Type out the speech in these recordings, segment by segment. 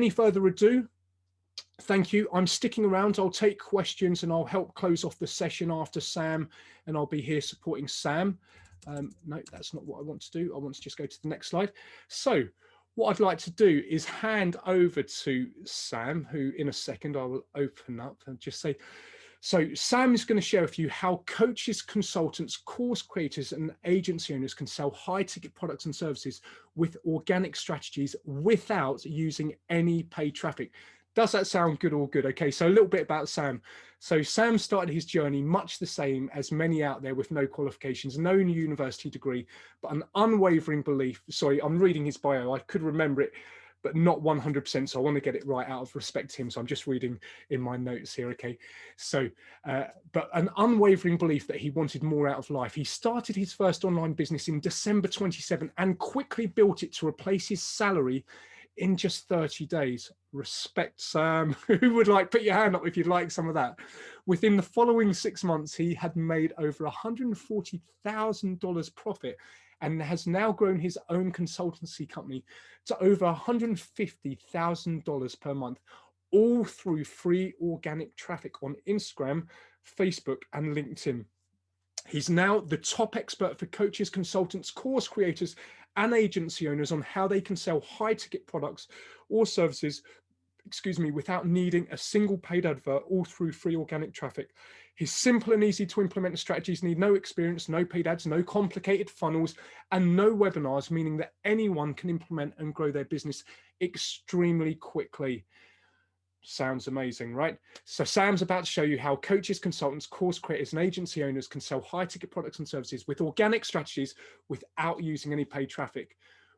any further ado, thank you. I'm sticking around. I'll take questions and I'll help close off the session after Sam, and I'll be here supporting Sam. No, that's not what I want to do. I want to just go to the next slide. So what I'd like to do is hand over to Sam, who in a second I will open up and just say, so Sam is going to share with you how coaches, consultants, course creators and agency owners can sell high ticket products and services with organic strategies without using any paid traffic. Does that sound good or good? Okay, so a little bit about Sam. So Sam started his journey much the same as many out there with no qualifications, no university degree, but an unwavering belief. Sorry, I'm reading his bio. I could remember it, but not 100%. So I want to get it right out of respect to him. So I'm just reading in my notes here. Okay. So, but an unwavering belief that he wanted more out of life. He started his first online business in December 27 and quickly built it to replace his salary in just 30 days. Respect, Sam. Who would like, put your hand up if you'd like some of that. Within the following 6 months, he had made over $140,000 profit and has now grown his own consultancy company to over $150,000 per month, all through free organic traffic on Instagram, Facebook, and LinkedIn. He's now the top expert for coaches, consultants, course creators, and agency owners on how they can sell high ticket products or services, without needing a single paid advert, all through free organic traffic. His simple and easy to implement strategies need no experience, no paid ads, no complicated funnels, and no webinars, meaning that anyone can implement and grow their business extremely quickly. Sounds amazing, right? So Sam's about to show you how coaches, consultants, course creators, and agency owners can sell high ticket products and services with organic strategies without using any paid traffic.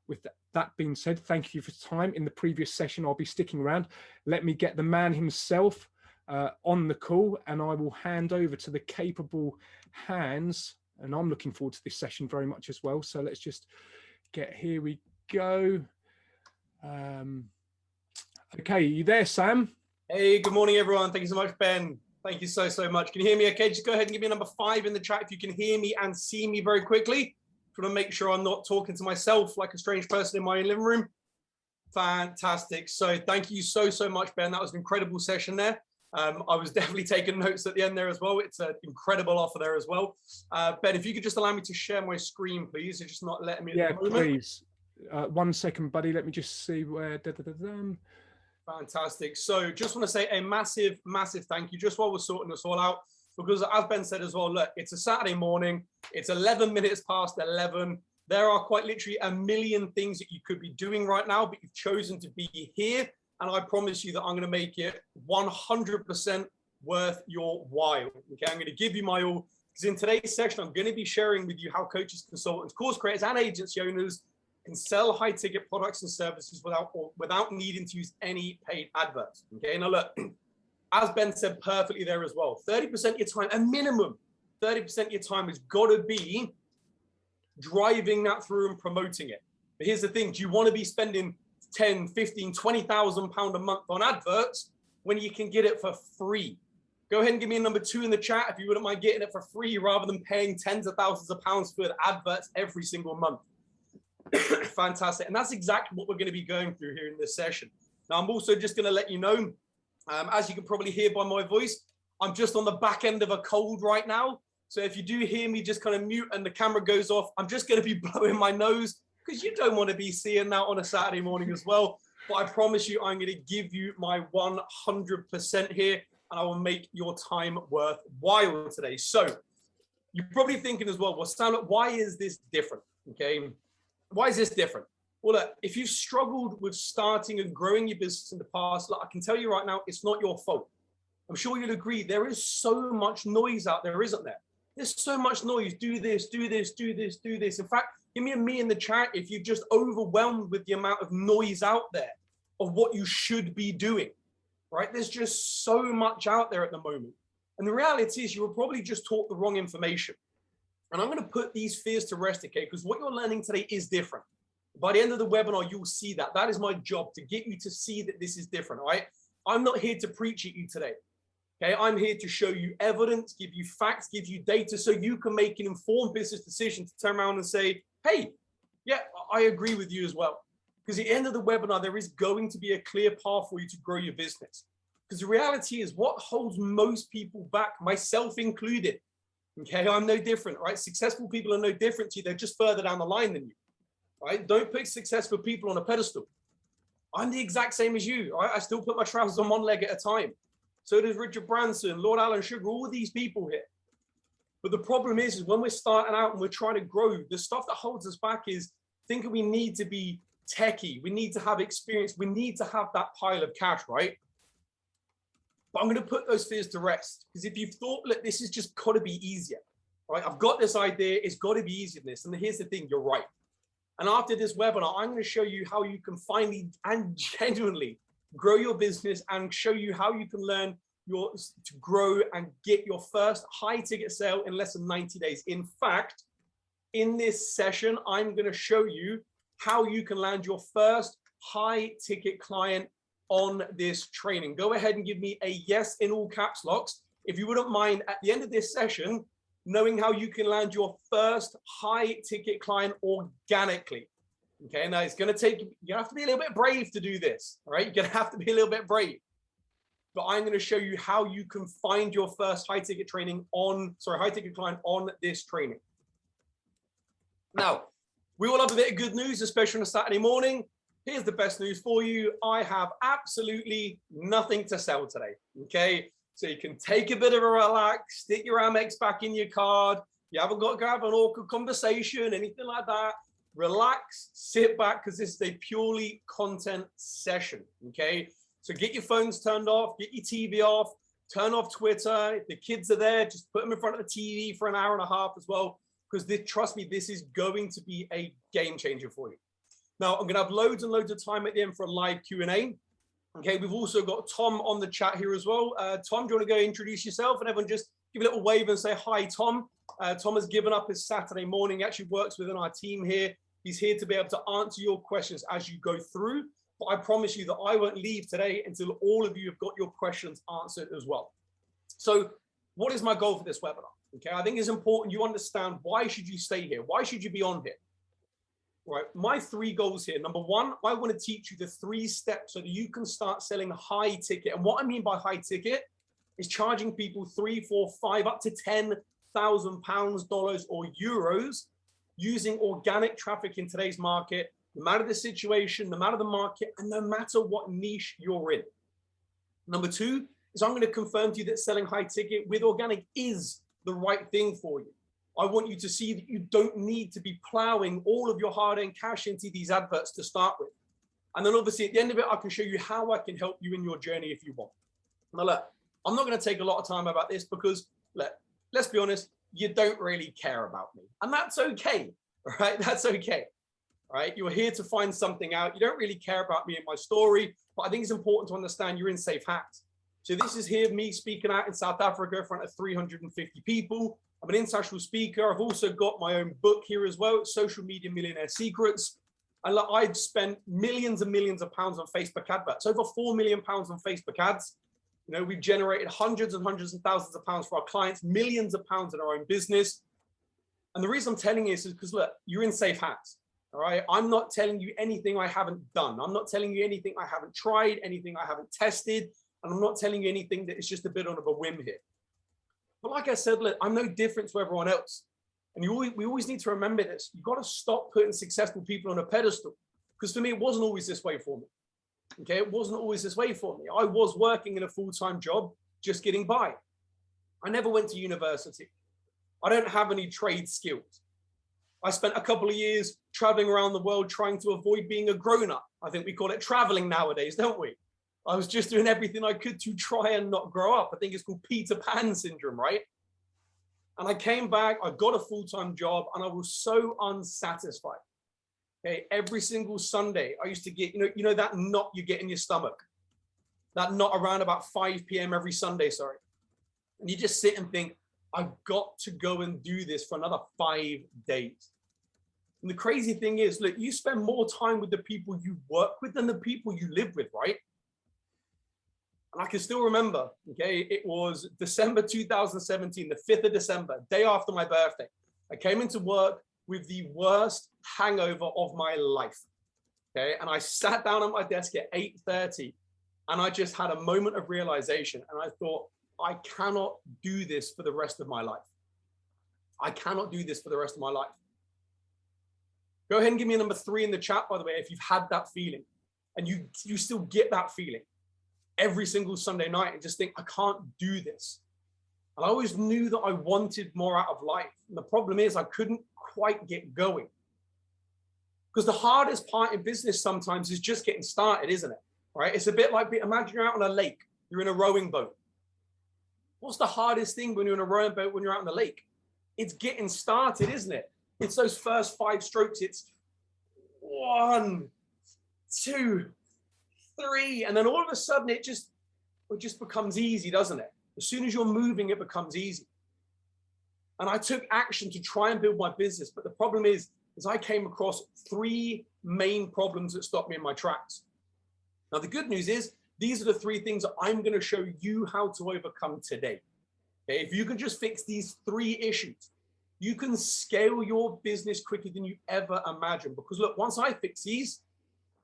With that being said, thank you for time. In the previous session, I'll be sticking around. Let me get the man himself on the call, and I will hand over to the capable hands. And I'm looking forward to this session very much as well. So let's just get, here we go. Okay, you there, Sam? Hey, good morning, everyone. Thank you so much, Ben. Thank you so much. Can you hear me okay? Just go ahead and give me a number 5 in the chat if you can hear me and see me very quickly. Just want to make sure I'm not talking to myself like a strange person in my living room. Fantastic. So thank you so much, Ben. That was an incredible session there. I was definitely taking notes at the end there as well. It's an incredible offer there as well. Ben, if you could just allow me to share my screen, please. You're just not letting me. Yeah, please. 1 second, buddy. Let me just see where. Fantastic. So just want to say a massive thank you just while we're sorting this all out, because as Ben said as well, look, it's a Saturday morning. It's 11 minutes past 11. There are quite literally a million things that you could be doing right now, but you've chosen to be here. And I promise you that I'm going to make it 100% worth your while. Okay, I'm going to give you my all, because in today's session, I'm going to be sharing with you how coaches, consultants, course creators, and agency owners can sell high ticket products and services without needing to use any paid adverts. Okay, now look, as Ben said perfectly there as well, 30% of your time, a minimum 30% of your time has got to be driving that through and promoting it. But here's the thing, do you want to be spending 10, 15, 20,000 pounds a month on adverts when you can get it for free? Go ahead and give me a number 2 in the chat if you wouldn't mind getting it for free rather than paying tens of thousands of pounds for adverts every single month. Fantastic. And that's exactly what we're going to be going through here in this session. Now, I'm also just going to let you know, as you can probably hear by my voice, I'm just on the back end of a cold right now. So if you do hear me just kind of mute and the camera goes off, I'm just going to be blowing my nose, because you don't want to be seeing that on a Saturday morning as well. But I promise you, I'm going to give you my 100% here, and I will make your time worthwhile today. So you're probably thinking as well, well, Sam, why is this different? Okay. Why is this different? Well, look, if you've struggled with starting and growing your business in the past, look, I can tell you right now, it's not your fault. I'm sure you'll agree. There is so much noise out there, isn't there? There's so much noise. Do this, do this, do this, do this. In fact, give me a me in the chat if you're just overwhelmed with the amount of noise out there of what you should be doing, right? There's just so much out there at the moment. And the reality is you were probably just taught the wrong information. And I'm going to put these fears to rest, okay? Because what you're learning today is different. By the end of the webinar, you'll see that. That is my job, to get you to see that this is different, all right? I'm not here to preach at you today, okay? I'm here to show you evidence, give you facts, give you data, so you can make an informed business decision to turn around and say, hey, yeah, I agree with you as well. Because at the end of the webinar, there is going to be a clear path for you to grow your business. Because the reality is what holds most people back, myself included. Okay, I'm no different, right? Successful people are no different to you. They're just further down the line than you, right? Don't put successful people on a pedestal. I'm the exact same as you, right? I still put my trousers on one leg at a time. So does Richard Branson, Lord Alan Sugar, all these people here. But the problem is when we're starting out and we're trying to grow, the stuff that holds us back is thinking we need to be techie. We need to have experience. We need to have that pile of cash, right? But I'm going to put those fears to rest, because if you've thought, look, this is just got to be easier, right? I've got this idea. It's got to be easier than this. And here's the thing, you're right. And after this webinar, I'm going to show you how you can finally and genuinely grow your business and show you how you can learn to grow and get your first high ticket sale in less than 90 days. In fact, in this session, I'm going to show you how you can land your first high ticket client on this training. Go ahead and give me a yes in all caps locks if you wouldn't mind at the end of this session knowing how you can land your first high ticket client organically. Okay, now it's going to take, you have to be a little bit brave to do this, all right? You're going to have to be a little bit brave. But I'm going to show you how you can find your first high ticket client on this training. Now, we all have a bit of good news, especially on a Saturday morning. Here's the best news for you. I have absolutely nothing to sell today, okay? So you can take a bit of a relax, stick your Amex back in your card. You haven't got to have an awkward conversation, anything like that. Relax, sit back, because this is a purely content session, okay? So get your phones turned off, get your TV off, turn off Twitter. If the kids are there, just put them in front of the TV for an hour and a half as well, because trust me, this is going to be a game changer for you. Now, I'm going to have loads and loads of time at the end for a live Q&A. Okay, we've also got Tom on the chat here as well. Tom, do you want to go introduce yourself? And everyone just give a little wave and say hi, Tom. Tom has given up his Saturday morning. He actually works within our team here. He's here to be able to answer your questions as you go through. But I promise you that I won't leave today until all of you have got your questions answered as well. So what is my goal for this webinar? Okay, I think it's important you understand why should you stay here? Why should you be on here? Right, my 3 goals here. Number 1, I want to teach you the 3 steps so that you can start selling high ticket. And what I mean by high ticket is charging people 3, 4, 5, up to £10,000, dollars, or euros using organic traffic in today's market, no matter the situation, no matter the market, and no matter what niche you're in. Number 2 is I'm going to confirm to you that selling high ticket with organic is the right thing for you. I want you to see that you don't need to be plowing all of your hard-earned cash into these adverts to start with. And then obviously at the end of it, I can show you how I can help you in your journey if you want. Now look, I'm not going to take a lot of time about this because let's be honest, you don't really care about me. And that's okay, right? That's okay, right? You're here to find something out. You don't really care about me and my story, but I think it's important to understand you're in safe hands. So this is here me speaking out in South Africa in front of 350 people. I'm an international speaker. I've also got my own book here as well, Social Media Millionaire Secrets. And I've spent millions and millions of pounds on Facebook adverts, over £4 million on Facebook ads. You know, we've generated hundreds and hundreds of thousands of pounds for our clients, millions of pounds in our own business. And the reason I'm telling you this is because, look, you're in safe hands. All right. I'm not telling you anything I haven't done. I'm not telling you anything I haven't tried, anything I haven't tested. And I'm not telling you anything that is just a bit on of a whim here. But like I said, look, I'm no different to everyone else. And we always need to remember this. You've got to stop putting successful people on a pedestal. Because for me, it wasn't always this way for me. Okay, it wasn't always this way for me. I was working in a full-time job, just getting by. I never went to university. I don't have any trade skills. I spent a couple of years traveling around the world trying to avoid being a grown-up. I think we call it traveling nowadays, don't we? I was just doing everything I could to try and not grow up. I think it's called Peter Pan syndrome, right? And I came back, I got a full-time job, and I was so unsatisfied. Okay, every single Sunday, I used to get, you know that knot you get in your stomach, that knot around about 5 p.m. every Sunday, sorry. And you just sit and think, I've got to go and do this for another 5 days. And the crazy thing is, look, you spend more time with the people you work with than the people you live with, right? And I can still remember, okay, it was December 2017, the 5th of December, day after my birthday. I came into work with the worst hangover of my life. Okay. And I sat down at my desk at 8:30 and I just had a moment of realization. And I thought, I cannot do this for the rest of my life. I cannot do this for the rest of my life. Go ahead and give me a number 3 in the chat, by the way, if you've had that feeling and you still get that feeling every single Sunday night and just think, I can't do this. And I always knew that I wanted more out of life. And the problem is I couldn't quite get going. Because the hardest part in business sometimes is just getting started, isn't it? Right? It's a bit like, imagine you're out on a lake, you're in a rowing boat. What's the hardest thing when you're in a rowing boat when you're out on the lake? It's getting started, isn't it? It's those first 5 strokes. It's 1, 2, 3. And then all of a sudden it just becomes easy, doesn't it? As soon as you're moving, it becomes easy. And I took action to try and build my business. But the problem is I came across 3 main problems that stopped me in my tracks. Now, the good news is these are the 3 things that I'm going to show you how to overcome today. Okay? If you can just fix these 3 issues, you can scale your business quicker than you ever imagined. Because look, once I fixed these,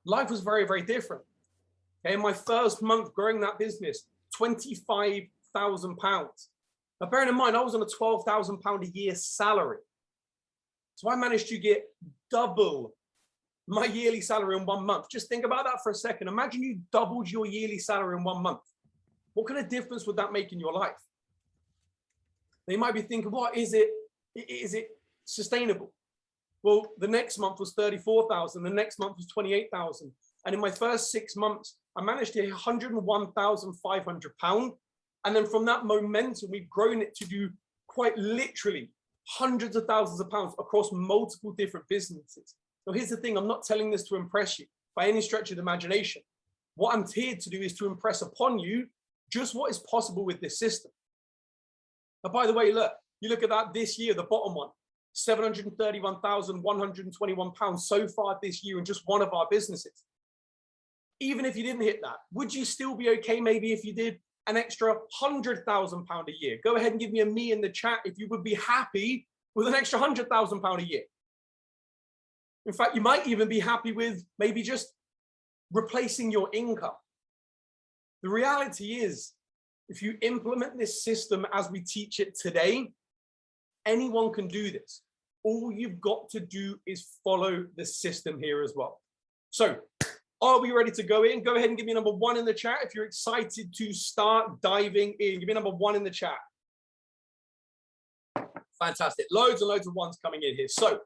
life was very, very different. Okay? In my first month growing that business, £25,000. Now, bearing in mind, I was on a £12,000 a year salary. So I managed to get double my yearly salary in 1 month. Just think about that for a second. Imagine you doubled your yearly salary in 1 month. What kind of difference would that make in your life? They might be thinking, what is it? Is it sustainable? Well, the next month was 34,000. The next month was 28,000. And in my first 6 months, I managed to hit £101,500. And then from that momentum, we've grown it to do quite literally hundreds of thousands of pounds across multiple different businesses. So here's the thing. I'm not telling this to impress you by any stretch of the imagination. What I'm here to do is to impress upon you just what is possible with this system. Now, by the way, look, you look at that this year, the bottom one, £731,121 so far this year in just one of our businesses. Even if you didn't hit that, would you still be okay maybe if you did an extra £100,000 a year? Go ahead and give me a me in the chat if you would be happy with an extra £100,000 a year. In fact, you might even be happy with maybe just replacing your income. The reality is, if you implement this system as we teach it today, anyone can do this. All you've got to do is follow the system here as well. So, are we ready to go in? Go ahead and give me number 1 in the chat if you're excited to start diving in. Give me number 1 in the chat. Fantastic. Loads and loads of ones coming in here. So,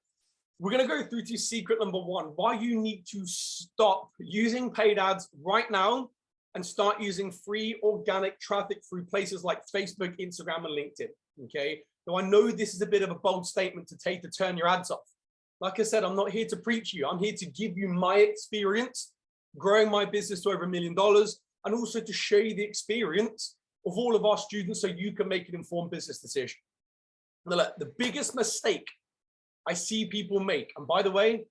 we're going to go through to secret number 1, why you need to stop using paid ads right now and start using free organic traffic through places like Facebook, Instagram, and LinkedIn. Okay. Now, I know this is a bit of a bold statement to take to turn your ads off. Like I said, I'm not here to preach you. I'm here to give you my experience growing my business to over $1 million and also to show you the experience of all of our students so you can make an informed business decision. Now, look, the biggest mistake I see people make, and by the way,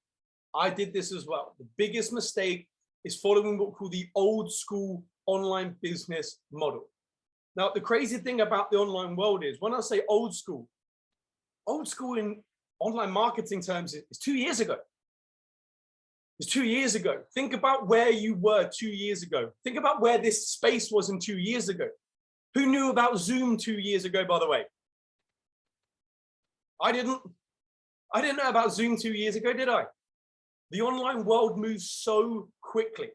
I did this as well. The biggest mistake is following what we call the old school online business model. Now, the crazy thing about the online world is when I say old school in online marketing terms is 2 years ago. It's 2 years ago. Think about where you were 2 years ago. Think about where this space was in 2 years ago. Who knew about Zoom 2 years ago, by the way? I didn't know about Zoom 2 years ago, did I? The online world moves so quickly.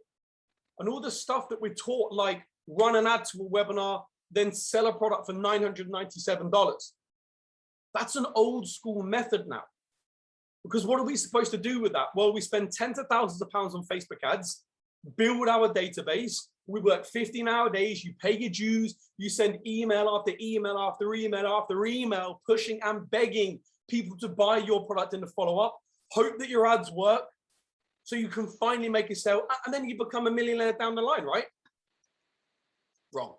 And all the stuff that we're taught, like run an ad to a webinar, then sell a product for $997. That's an old school method now. Because what are we supposed to do with that? Well, we spend tens of thousands of pounds on Facebook ads, build our database, we work 15-hour days, you pay your dues, you send email after email after email after email, pushing and begging people to buy your product and to follow up, hope that your ads work so you can finally make a sale, and then you become a millionaire down the line, right? Wrong.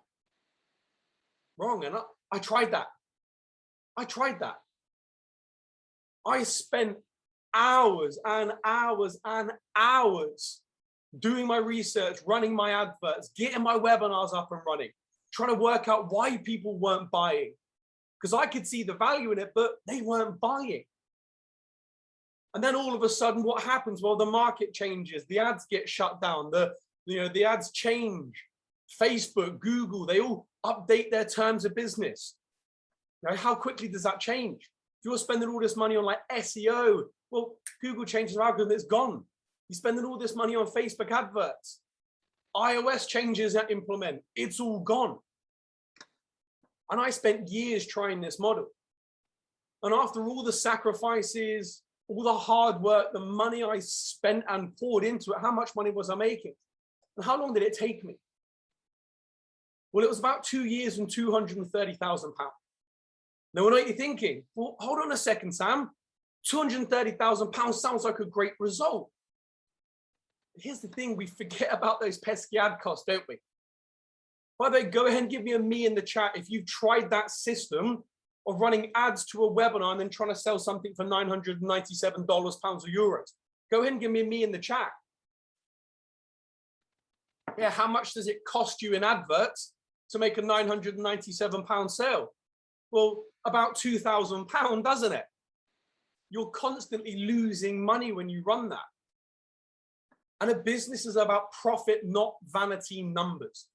And I tried that. I spent hours and hours and hours doing my research, running my adverts, getting my webinars up and running, trying to work out why people weren't buying. Because I could see the value in it, but they weren't buying. And then all of a sudden, what happens? Well, the market changes, the ads get shut down, the ads change. Facebook, Google, they all update their terms of business. Now, how quickly does that change? If you're spending all this money on like SEO, well, Google changes their algorithm, it's gone. You're spending all this money on Facebook adverts. iOS changes that implement, it's all gone. And I spent years trying this model. And after all the sacrifices, all the hard work, the money I spent and poured into it, how much money was I making? And how long did it take me? Well, it was about 2 years and £230,000. Now, I know what you're thinking. Well, hold on a second, Sam. £230,000 sounds like a great result. Here's the thing, we forget about those pesky ad costs, don't we? By the way, go ahead and give me a me in the chat if you've tried that system of running ads to a webinar and then trying to sell something for $997, pounds or euros. Go ahead and give me a me in the chat. Yeah, how much does it cost you in adverts to make a £997 sale? Well, about £2,000, doesn't it? You're constantly losing money when you run that. And a business is about profit, not vanity numbers.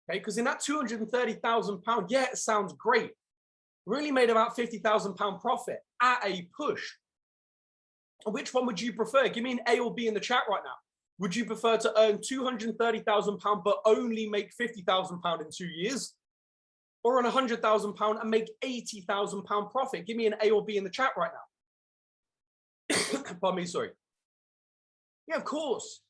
Okay, because in that £230,000, yeah, it sounds great. Really made about £50,000 profit at a push. Which one would you prefer? Give me an A or B in the chat right now. Would you prefer to earn £230,000 but only make £50,000 in 2 years? Or earn £100,000 and make £80,000 profit? Give me an A or B in the chat right now. Pardon me, sorry. Yeah, of course.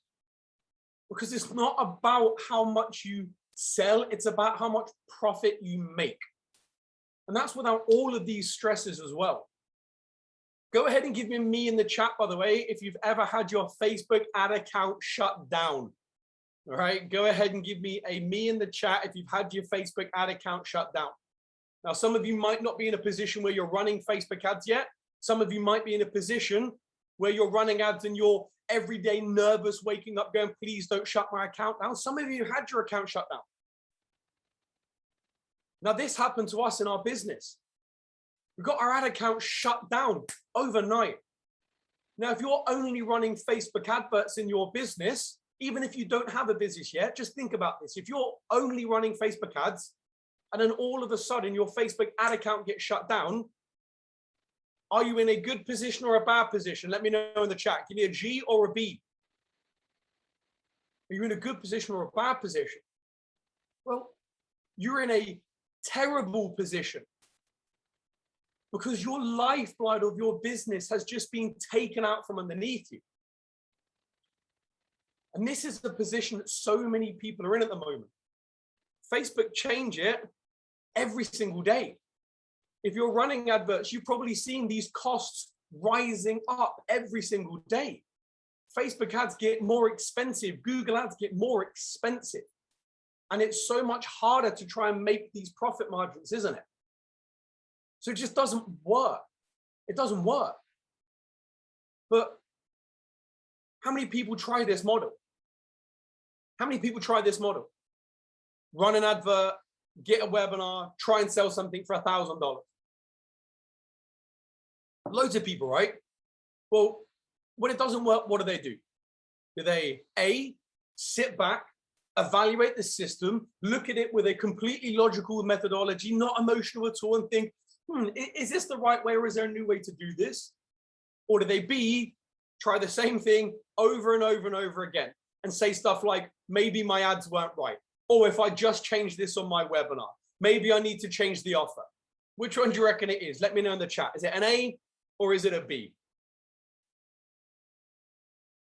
Because it's not about how much you sell, it's about how much profit you make. And that's without all of these stresses as well. Go ahead and give me in the chat, by the way, if you've ever had your Facebook ad account shut down. All right, go ahead and give me a me in the chat if you've had your Facebook ad account shut down. Now, some of you might not be in a position where you're running Facebook ads yet. Some of you might be in a position where you're running ads and you're every day nervous, waking up going, please don't shut my account down. Some of you had your account shut down. Now, this happened to us in our business. We got our ad account shut down overnight. Now, if you're only running Facebook adverts in your business, even if you don't have a business yet, just think about this. If you're only running Facebook ads and then all of a sudden your Facebook ad account gets shut down, are you in a good position or a bad position? Let me know in the chat. Give me a G or a B. Are you in a good position or a bad position? Well, you're in a terrible position because your lifeblood of your business has just been taken out from underneath you. And this is the position that so many people are in at the moment. Facebook change it every single day. If you're running adverts, you've probably seen these costs rising up every single day. Facebook ads get more expensive. Google ads get more expensive. And it's so much harder to try and make these profit margins, isn't it? So it just doesn't work. It doesn't work. But how many people try this model? How many people try this model? Run an advert, get a webinar, try and sell something for $1,000. Loads of people, right? Well, when it doesn't work, what do? Do they A, sit back, evaluate the system, look at it with a completely logical methodology, not emotional at all, and think, is this the right way or is there a new way to do this? Or do they B, try the same thing over and over and over again and say stuff like, maybe my ads weren't right. Or if I just change this on my webinar, maybe I need to change the offer. Which one do you reckon it is? Let me know in the chat. Is it an A or is it a B?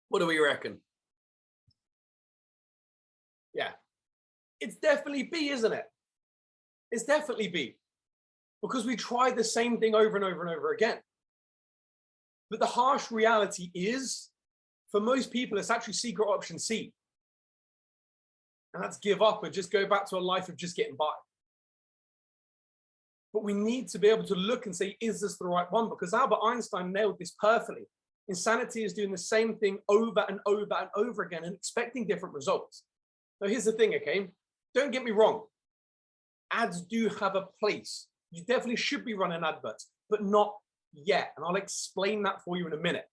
What do we reckon? Yeah, it's definitely B, isn't it? It's definitely B. Because we try the same thing over and over and over again. But the harsh reality is, for most people, it's actually secret option C. And that's give up and just go back to a life of just getting by. But we need to be able to look and say, is this the right one? Because Albert Einstein nailed this perfectly. Insanity is doing the same thing over and over and over again and expecting different results. Now, here's the thing, okay? Don't get me wrong. Ads do have a place. You definitely should be running adverts, but not yet. And I'll explain that for you in a minute.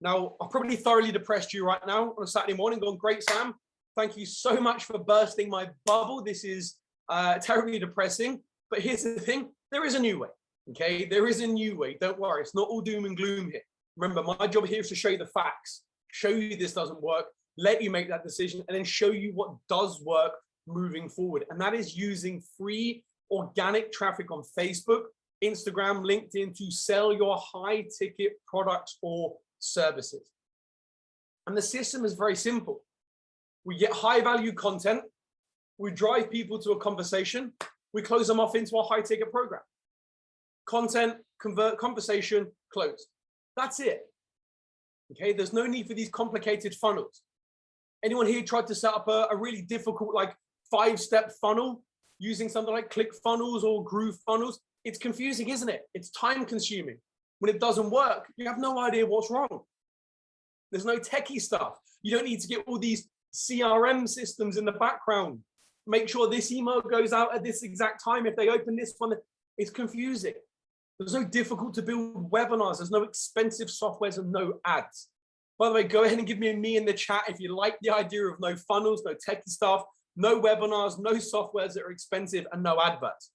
Now, I've probably thoroughly depressed you right now on a Saturday morning, going, great, Sam. Thank you so much for bursting my bubble. This is terribly depressing. But here's the thing, there is a new way, okay? There is a new way, don't worry. It's not all doom and gloom here. Remember, my job here is to show you the facts, show you this doesn't work, let you make that decision, and then show you what does work moving forward. And that is using free organic traffic on Facebook, Instagram, LinkedIn to sell your high ticket products or services. And the system is very simple. We get high value content, we drive people to a conversation, we close them off into our high ticket program. Content, convert, conversation, close. That's it. Okay, there's no need for these complicated funnels. Anyone here tried to set up a really difficult, like 5-step funnel using something like ClickFunnels or GrooveFunnels? It's confusing, isn't it? It's time consuming. When it doesn't work, you have no idea what's wrong. There's no techie stuff. You don't need to get all these CRM systems in the background. Make sure this email goes out at this exact time. If they open this one, it's confusing. There's no difficult to build webinars. There's no expensive softwares and no ads. By the way, go ahead and give me a me in the chat if you like the idea of no funnels, no techie stuff, no webinars, no softwares that are expensive, and no adverts.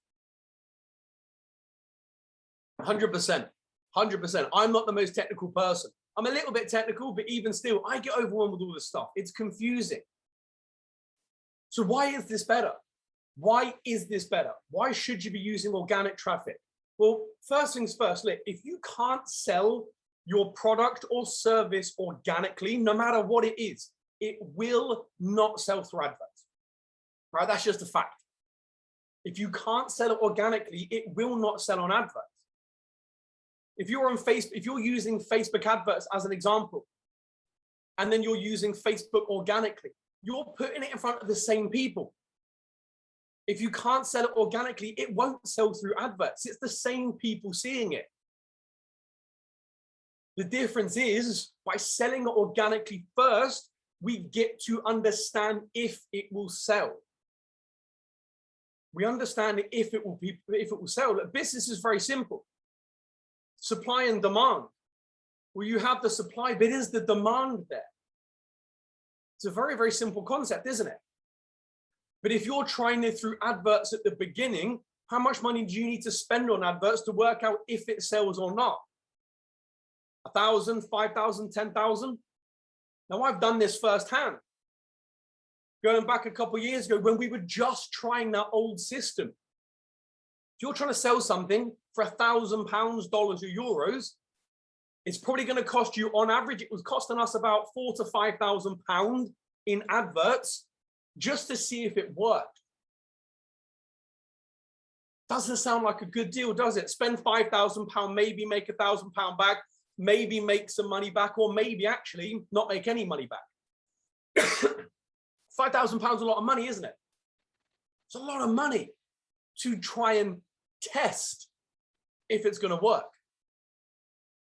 100%. 100%. I'm not the most technical person. I'm a little bit technical, but even still, I get overwhelmed with all this stuff. It's confusing. So why is this better? Why is this better? Why should you be using organic traffic? Well, first things first, look, if you can't sell your product or service organically, no matter what it is, it will not sell through adverts. Right? That's just a fact. If you can't sell it organically, it will not sell on adverts. If you're on Facebook, if you're using Facebook adverts as an example, and then you're using Facebook organically, you're putting it in front of the same people. If you can't sell it organically, it won't sell through adverts. It's the same people seeing it. The difference is by selling it organically first, we get to understand if it will sell. We understand if it will sell. Look, business is very simple. Supply and demand. Well, you have the supply, but is the demand there? It's a very, very simple concept, isn't it? But if you're trying it through adverts at the beginning, how much money do you need to spend on adverts to work out if it sells or not? 1,000, 5,000, 10,000? Now, I've done this firsthand. Going back a couple of years ago when we were just trying that old system. If you're trying to sell something for £1,000, dollars or euros, it's probably going to cost you, on average, it was costing us about £4,000 to £5,000 in adverts just to see if it worked. Doesn't sound like a good deal, does it? Spend £5,000, maybe make £1,000 back, maybe make some money back, or maybe actually not make any money back. £5,000 a lot of money, isn't it? It's a lot of money to try and test if it's going to work.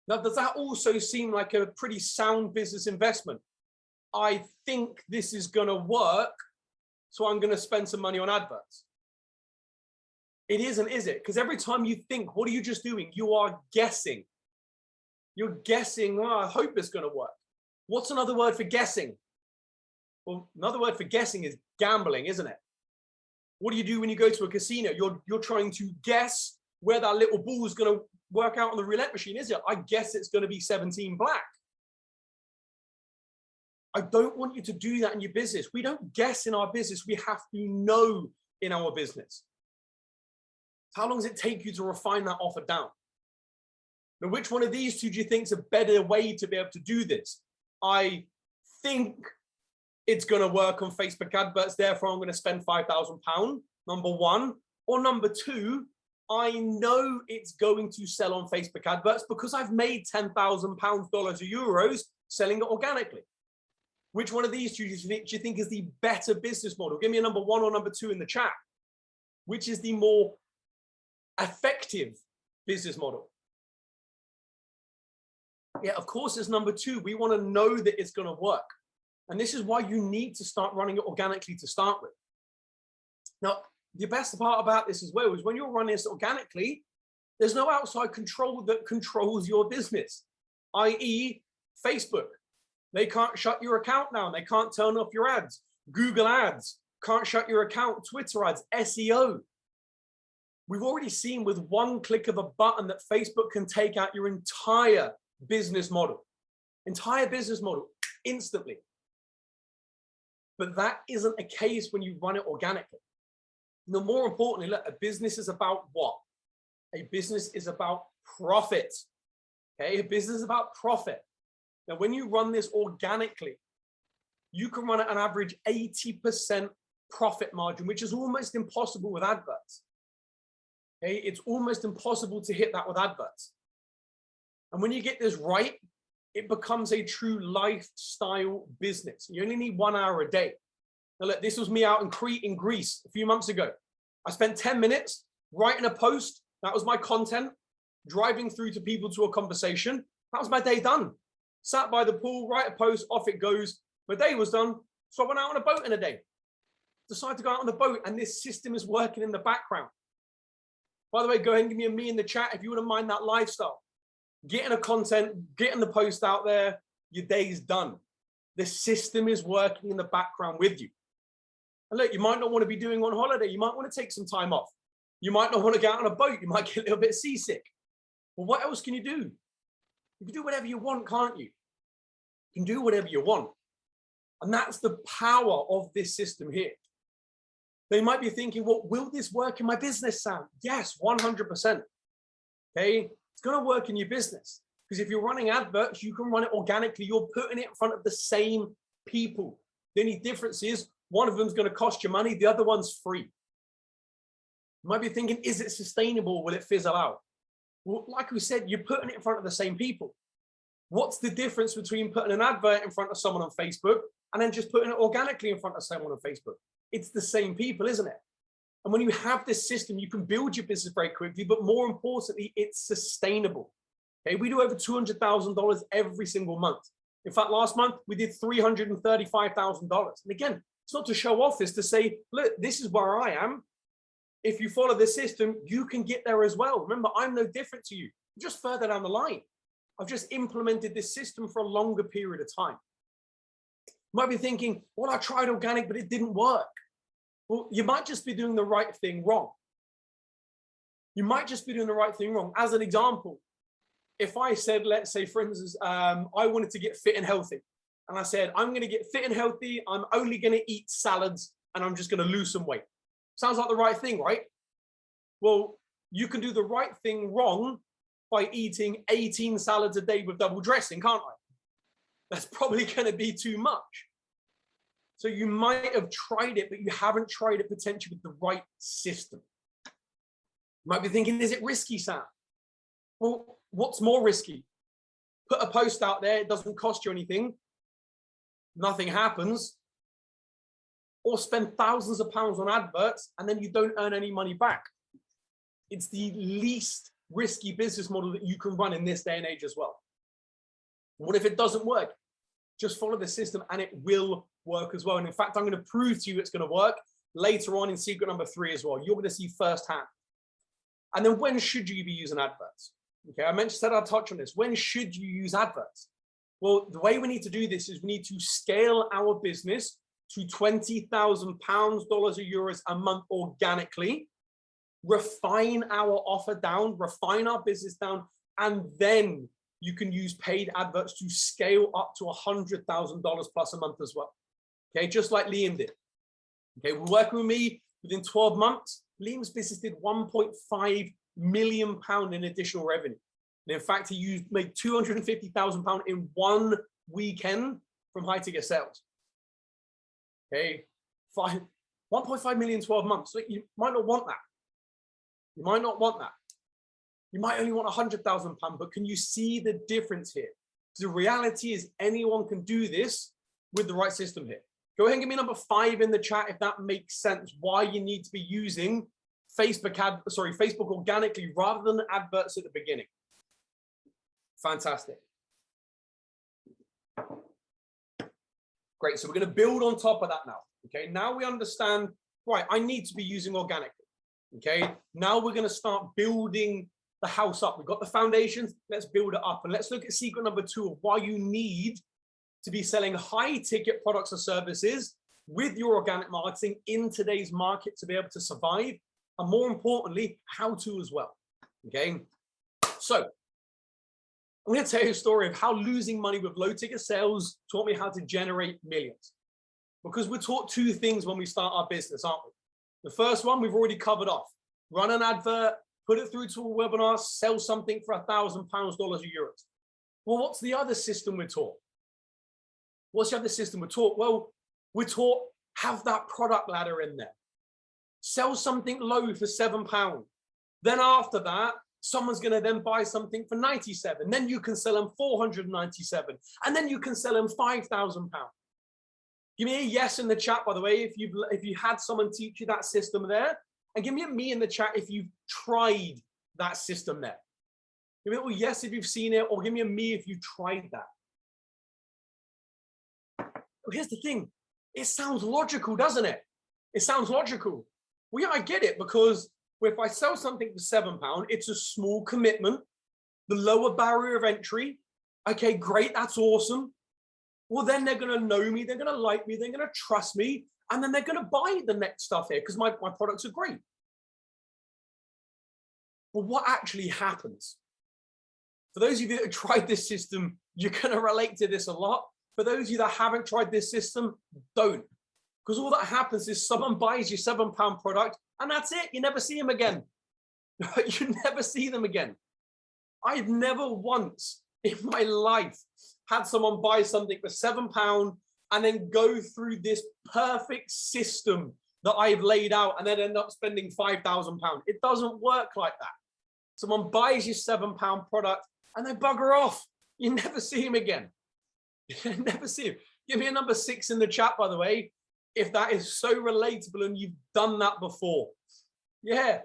Now, does that also seem like a pretty sound business investment? I think this is going to work, so I'm going to spend some money on adverts. It isn't, is it? Because every time you think, what are you just doing? You are guessing. You're guessing, oh, I hope it's going to work. What's another word for guessing? Well, another word for guessing is gambling, isn't it? What do you do when you go to a casino? You're trying to guess where that little ball is going to work out on the roulette machine, is it? I guess it's going to be 17 black. I don't want you to do that in your business. We don't guess in our business. We have to know in our business. How long does it take you to refine that offer down? Now, which one of these two do you think is a better way to be able to do this? I think it's going to work on Facebook adverts, therefore I'm going to spend £5,000, number one. Or number two, I know it's going to sell on Facebook adverts because I've made £10,000, dollars, or euros selling it organically. Which one of these two do you think is the better business model? Give me a number one or number two in the chat. Which is the more effective business model? Yeah, of course, it's number two. We want to know that it's going to work. And this is why you need to start running it organically to start with. Now, the best part about this as well is when you're running this organically, There's no outside control that controls your business, i.e. Facebook. They can't shut your account down. They can't turn off your ads. Google ads can't shut your account. Twitter ads, SEO. We've already seen with one click of a button that Facebook can take out your entire business model instantly. But that isn't a case when you run it organically. No, more importantly, look, a business is about what? A business is about profit. Okay, a business is about profit. Now, when you run this organically, you can run at an average 80% profit margin, which is almost impossible with adverts. Okay, it's almost impossible to hit that with adverts. And when you get this right, it becomes a true lifestyle business. You only need 1 hour a day. Now, look, this was me out in Crete in Greece a few months ago. I spent 10 minutes writing a post. That was my content, driving through to people to a conversation. That was my day done. Sat by the pool, write a post, off it goes. My day was done. So I went out on a boat in a day. Decided to go out on the boat, and this system is working in the background. By the way, go ahead and give me a me in the chat if you wouldn't mind that lifestyle. Getting the content, getting the post out there, your day's done. The system is working in the background with you. And look, you might not want to be doing on holiday. You might want to take some time off. You might not want to get out on a boat. You might get a little bit seasick. Well, what else can you do? You can do whatever you want, can't you? You can do whatever you want. And that's the power of this system here. They might be thinking, well, will this work in my business, Sam? Yes, 100%. Okay, it's going to work in your business. Because if you're running adverts, you can run it organically. You're putting it in front of the same people. The only difference is one of them is going to cost you money. The other one's free. You might be thinking, is it sustainable? Will it fizzle out? Well, like we said, you're putting it in front of the same people. What's the difference between putting an advert in front of someone on Facebook and then just putting it organically in front of someone on Facebook? It's the same people, isn't it? And when you have this system, you can build your business very quickly, but more importantly, it's sustainable. Okay, we do over $200,000 every single month. In fact, last month we did $335,000. And again, it's not to show off, it's to say, look, this is where I am. If you follow the system, you can get there as well. Remember, I'm no different to you. I'm just further down the line. I've just implemented this system for a longer period of time. You might be thinking, well, I tried organic, but it didn't work. Well, you might just be doing the right thing wrong. You might just be doing the right thing wrong. As an example, if I said, let's say, for instance, I wanted to get fit and healthy. And I said, I'm going to get fit and healthy. I'm only going to eat salads and I'm just going to lose some weight. Sounds like the right thing, right? Well, you can do the right thing wrong by eating 18 salads a day with double dressing, can't I? That's probably going to be too much. So you might have tried it, but you haven't tried it potentially with the right system. You might be thinking, is it risky, Sam? Well, what's more risky? Put a post out there, it doesn't cost you anything, nothing happens, or spend thousands of pounds on adverts and then you don't earn any money back. It's the least risky business model that you can run in this day and age as well. What if it doesn't work? Just follow the system and it will work as well. And in fact, I'm going to prove to you it's going to work later on in secret number 3 as well. You're going to see firsthand. And then when should you be using adverts? Okay, said I'd touch on this. When should you use adverts? Well, the way we need to do this is we need to scale our business to £20,000, dollars, or euros a month organically, refine our offer down, refine our business down, and then you can use paid adverts to scale up to $100,000 plus a month as well. Okay, just like Liam did. Okay, we're working with me within 12 months. Liam's business did £1.5 million in additional revenue. And in fact, he made £250,000 in 1 weekend from high ticket sales. Okay, 1.5 million, 12 months. So you might not want that. You might not want that. You might only want £100,000, but can you see the difference here? The reality is anyone can do this with the right system here. Go ahead and give me number 5 in the chat if that makes sense. Why you need to be using Facebook organically rather than adverts at the beginning. Fantastic. Great. So we're going to build on top of that now. Okay. Now we understand, right, I need to be using organically. Okay. Now we're going to start building the house up. We've got the foundations. Let's build it up. And let's look at secret number 2 of why you need to be selling high ticket products or services with your organic marketing in today's market to be able to survive. And more importantly, how to as well. Okay. So I'm going to tell you a story of how losing money with low ticket sales taught me how to generate millions. Because we're taught 2 things when we start our business, aren't we? The first one we've already covered off. Run an advert, put it through to a webinar, sell something for £1,000, dollars, or euros. Well, what's the other system we're taught? What's the other system we're taught? Well, we're taught have that product ladder in there. Sell something low for £7. Then after that, someone's going to then buy something for 97. Then you can sell them 497. And then you can sell them £5,000. Give me a yes in the chat, by the way, if you had someone teach you that system there. And give me a me in the chat if you've tried that system there. Give me a little yes if you've seen it, or give me a me if you tried that. But here's the thing. It sounds logical, doesn't it? It sounds logical. Well, yeah, I get it, because if I sell something for £7, it's a small commitment, the lower barrier of entry. Okay, great, that's awesome. Well, then they're going to know me, they're going to like me, they're going to trust me, and then they're going to buy the next stuff here because my products are great. But what actually happens? For those of you that have tried this system, you're going to relate to this a lot. For those of you that haven't tried this system, don't. Because all that happens is someone buys your £7 product and that's it. You never see them again. You never see them again. I've never once in my life had someone buy something for £7 and then go through this perfect system that I've laid out and then end up spending £5,000. It doesn't work like that. Someone buys your £7 product and they bugger off. You never see him again. You never see him. Give me a number 6 in the chat, by the way, if that is so relatable and you've done that before. Yeah,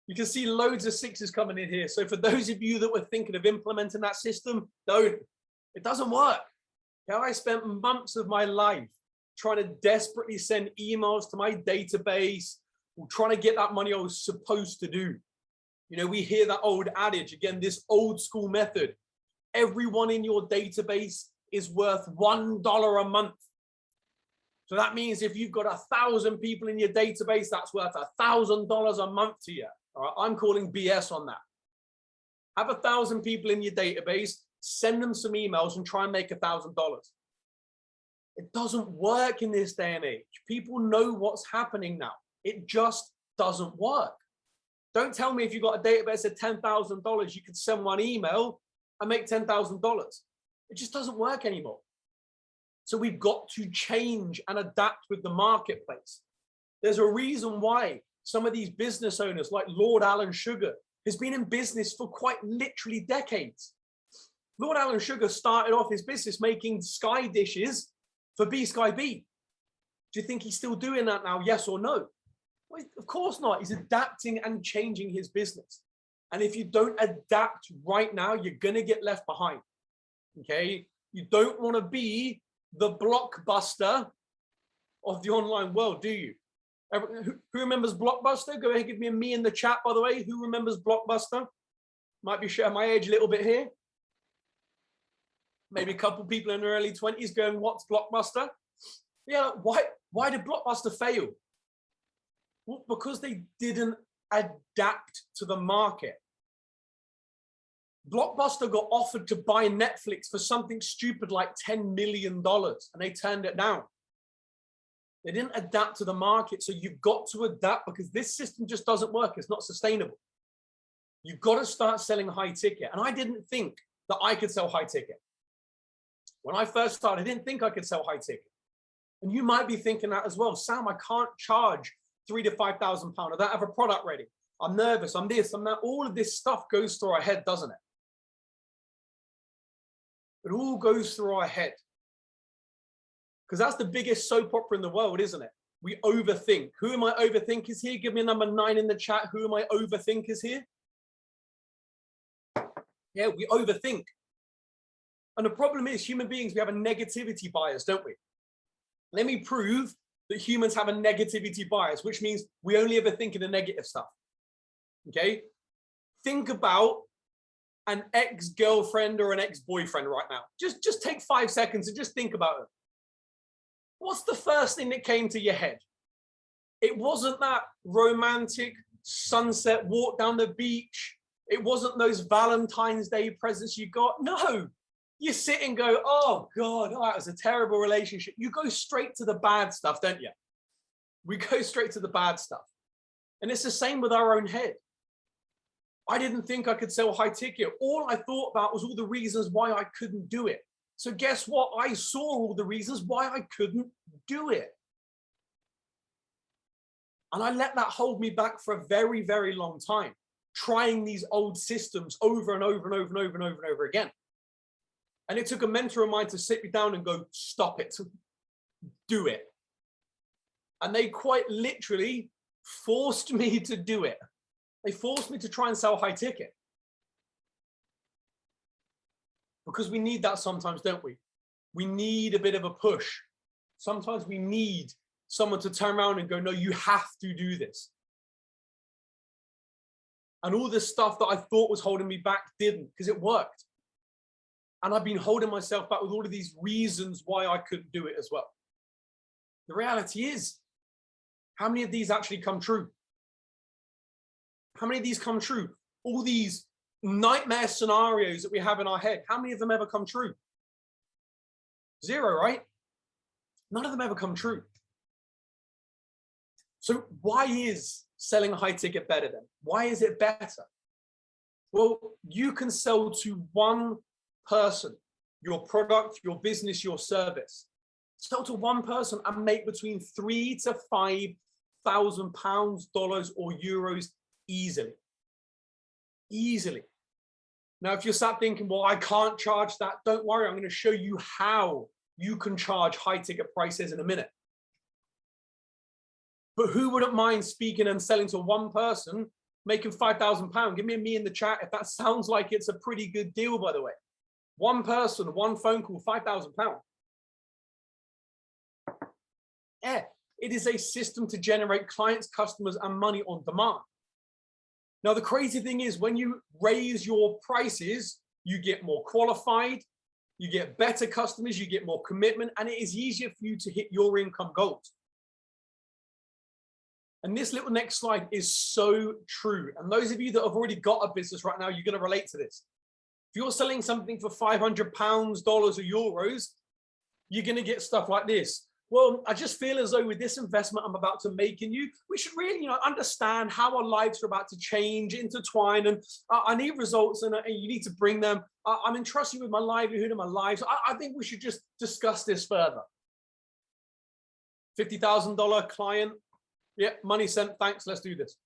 you can see loads of 6s coming in here. So for those of you that were thinking of implementing that system, don't. It doesn't work. Now, I spent months of my life trying to desperately send emails to my database, trying to get that money I was supposed to do. You know, we hear that old adage, again, this old school method. Everyone in your database is worth $1 a month. So that means if you've got 1,000 people in your database, that's worth $1,000 a month to you. All right, I'm calling BS on that. Have 1,000 people in your database, send them some emails and try and make $1,000. It doesn't work in this day and age. People know what's happening now. It just doesn't work. Don't tell me if you've got a database of $10,000, you can send one email and make $10,000. It just doesn't work anymore. So we've got to change and adapt with the marketplace. There's a reason why some of these business owners like Lord Alan Sugar has been in business for quite literally decades. Lord Alan Sugar started off his business making sky dishes for B Sky B. Do you think he's still doing that now? Yes or no? Well, of course not. He's adapting and changing his business. And if you don't adapt right now, you're going to get left behind. Okay? You don't want to be the Blockbuster of the online world, do you? Who remembers Blockbuster? Go ahead, give me a me in the chat, by the way. Who remembers Blockbuster? Might be sharing my age a little bit here. Maybe a couple people in their early 20s going, what's Blockbuster? Yeah, why did Blockbuster fail? Well, because they didn't adapt to the market. Blockbuster got offered to buy Netflix for something stupid like $10 million, and they turned it down. They didn't adapt to the market, so you've got to adapt because this system just doesn't work. It's not sustainable. You've got to start selling high ticket, and I didn't think that I could sell high ticket. When I first started, I didn't think I could sell high ticket. And you might be thinking that as well. Sam, I can't charge £3,000 to £5,000. I don't have a product ready. I'm nervous. I'm this, I'm that. All of this stuff goes through our head, doesn't it? It all goes through our head. Because that's the biggest soap opera in the world, isn't it? We overthink. Who am I overthinkers here? Give me a number 9 in the chat. Who am I overthinkers here? Yeah, we overthink. And the problem is, human beings, we have a negativity bias, don't we? Let me prove that humans have a negativity bias, which means we only ever think of the negative stuff. Okay? Think about an ex-girlfriend or an ex-boyfriend right now? Just take 5 seconds and just think about it. What's the first thing that came to your head? It wasn't that romantic sunset walk down the beach. It wasn't those Valentine's Day presents you got. No, you sit and go, oh God, oh, that was a terrible relationship. You go straight to the bad stuff, don't you? We go straight to the bad stuff. And it's the same with our own head. I didn't think I could sell high ticket. All I thought about was all the reasons why I couldn't do it. So guess what? I saw all the reasons why I couldn't do it. And I let that hold me back for a very, very long time, trying these old systems over and over and over and over and over and over again. And it took a mentor of mine to sit me down and go, stop it, do it. And they quite literally forced me to do it. They forced me to try and sell high ticket. Because we need that sometimes, don't we? We need a bit of a push. Sometimes we need someone to turn around and go, no, you have to do this. And all this stuff that I thought was holding me back didn't, because it worked. And I've been holding myself back with all of these reasons why I couldn't do it as well. The reality is, how many of these actually come true? How many of these come true? All these nightmare scenarios that we have in our head, how many of them ever come true? Zero, right? None of them ever come true. So why is selling a high ticket better then? Why is it better? Well, you can sell to one person, your product, your business, your service. Sell to one person and make between £3,000 to £5,000, dollars or euros easily. Easily. Now, if you're sat thinking, well, I can't charge that, don't worry. I'm going to show you how you can charge high ticket prices in a minute. But who wouldn't mind speaking and selling to one person, making £5,000? Give me a me in the chat if that sounds like it's a pretty good deal, by the way. One person, one phone call, £5,000. Yeah, it is a system to generate clients, customers, and money on demand. Now, the crazy thing is when you raise your prices, you get more qualified, you get better customers, you get more commitment, and it is easier for you to hit your income goals. And this little next slide is so true. And those of you that have already got a business right now, you're going to relate to this. If you're selling something for £500, dollars, or euros, you're going to get stuff like this. Well, I just feel as though with this investment I'm about to make in you, we should really, understand how our lives are about to change, intertwine, and I need results, and you need to bring them. I'm entrusting you with my livelihood and my lives. I think we should just discuss this further. $50,000 client. Yeah, money sent, thanks, let's do this.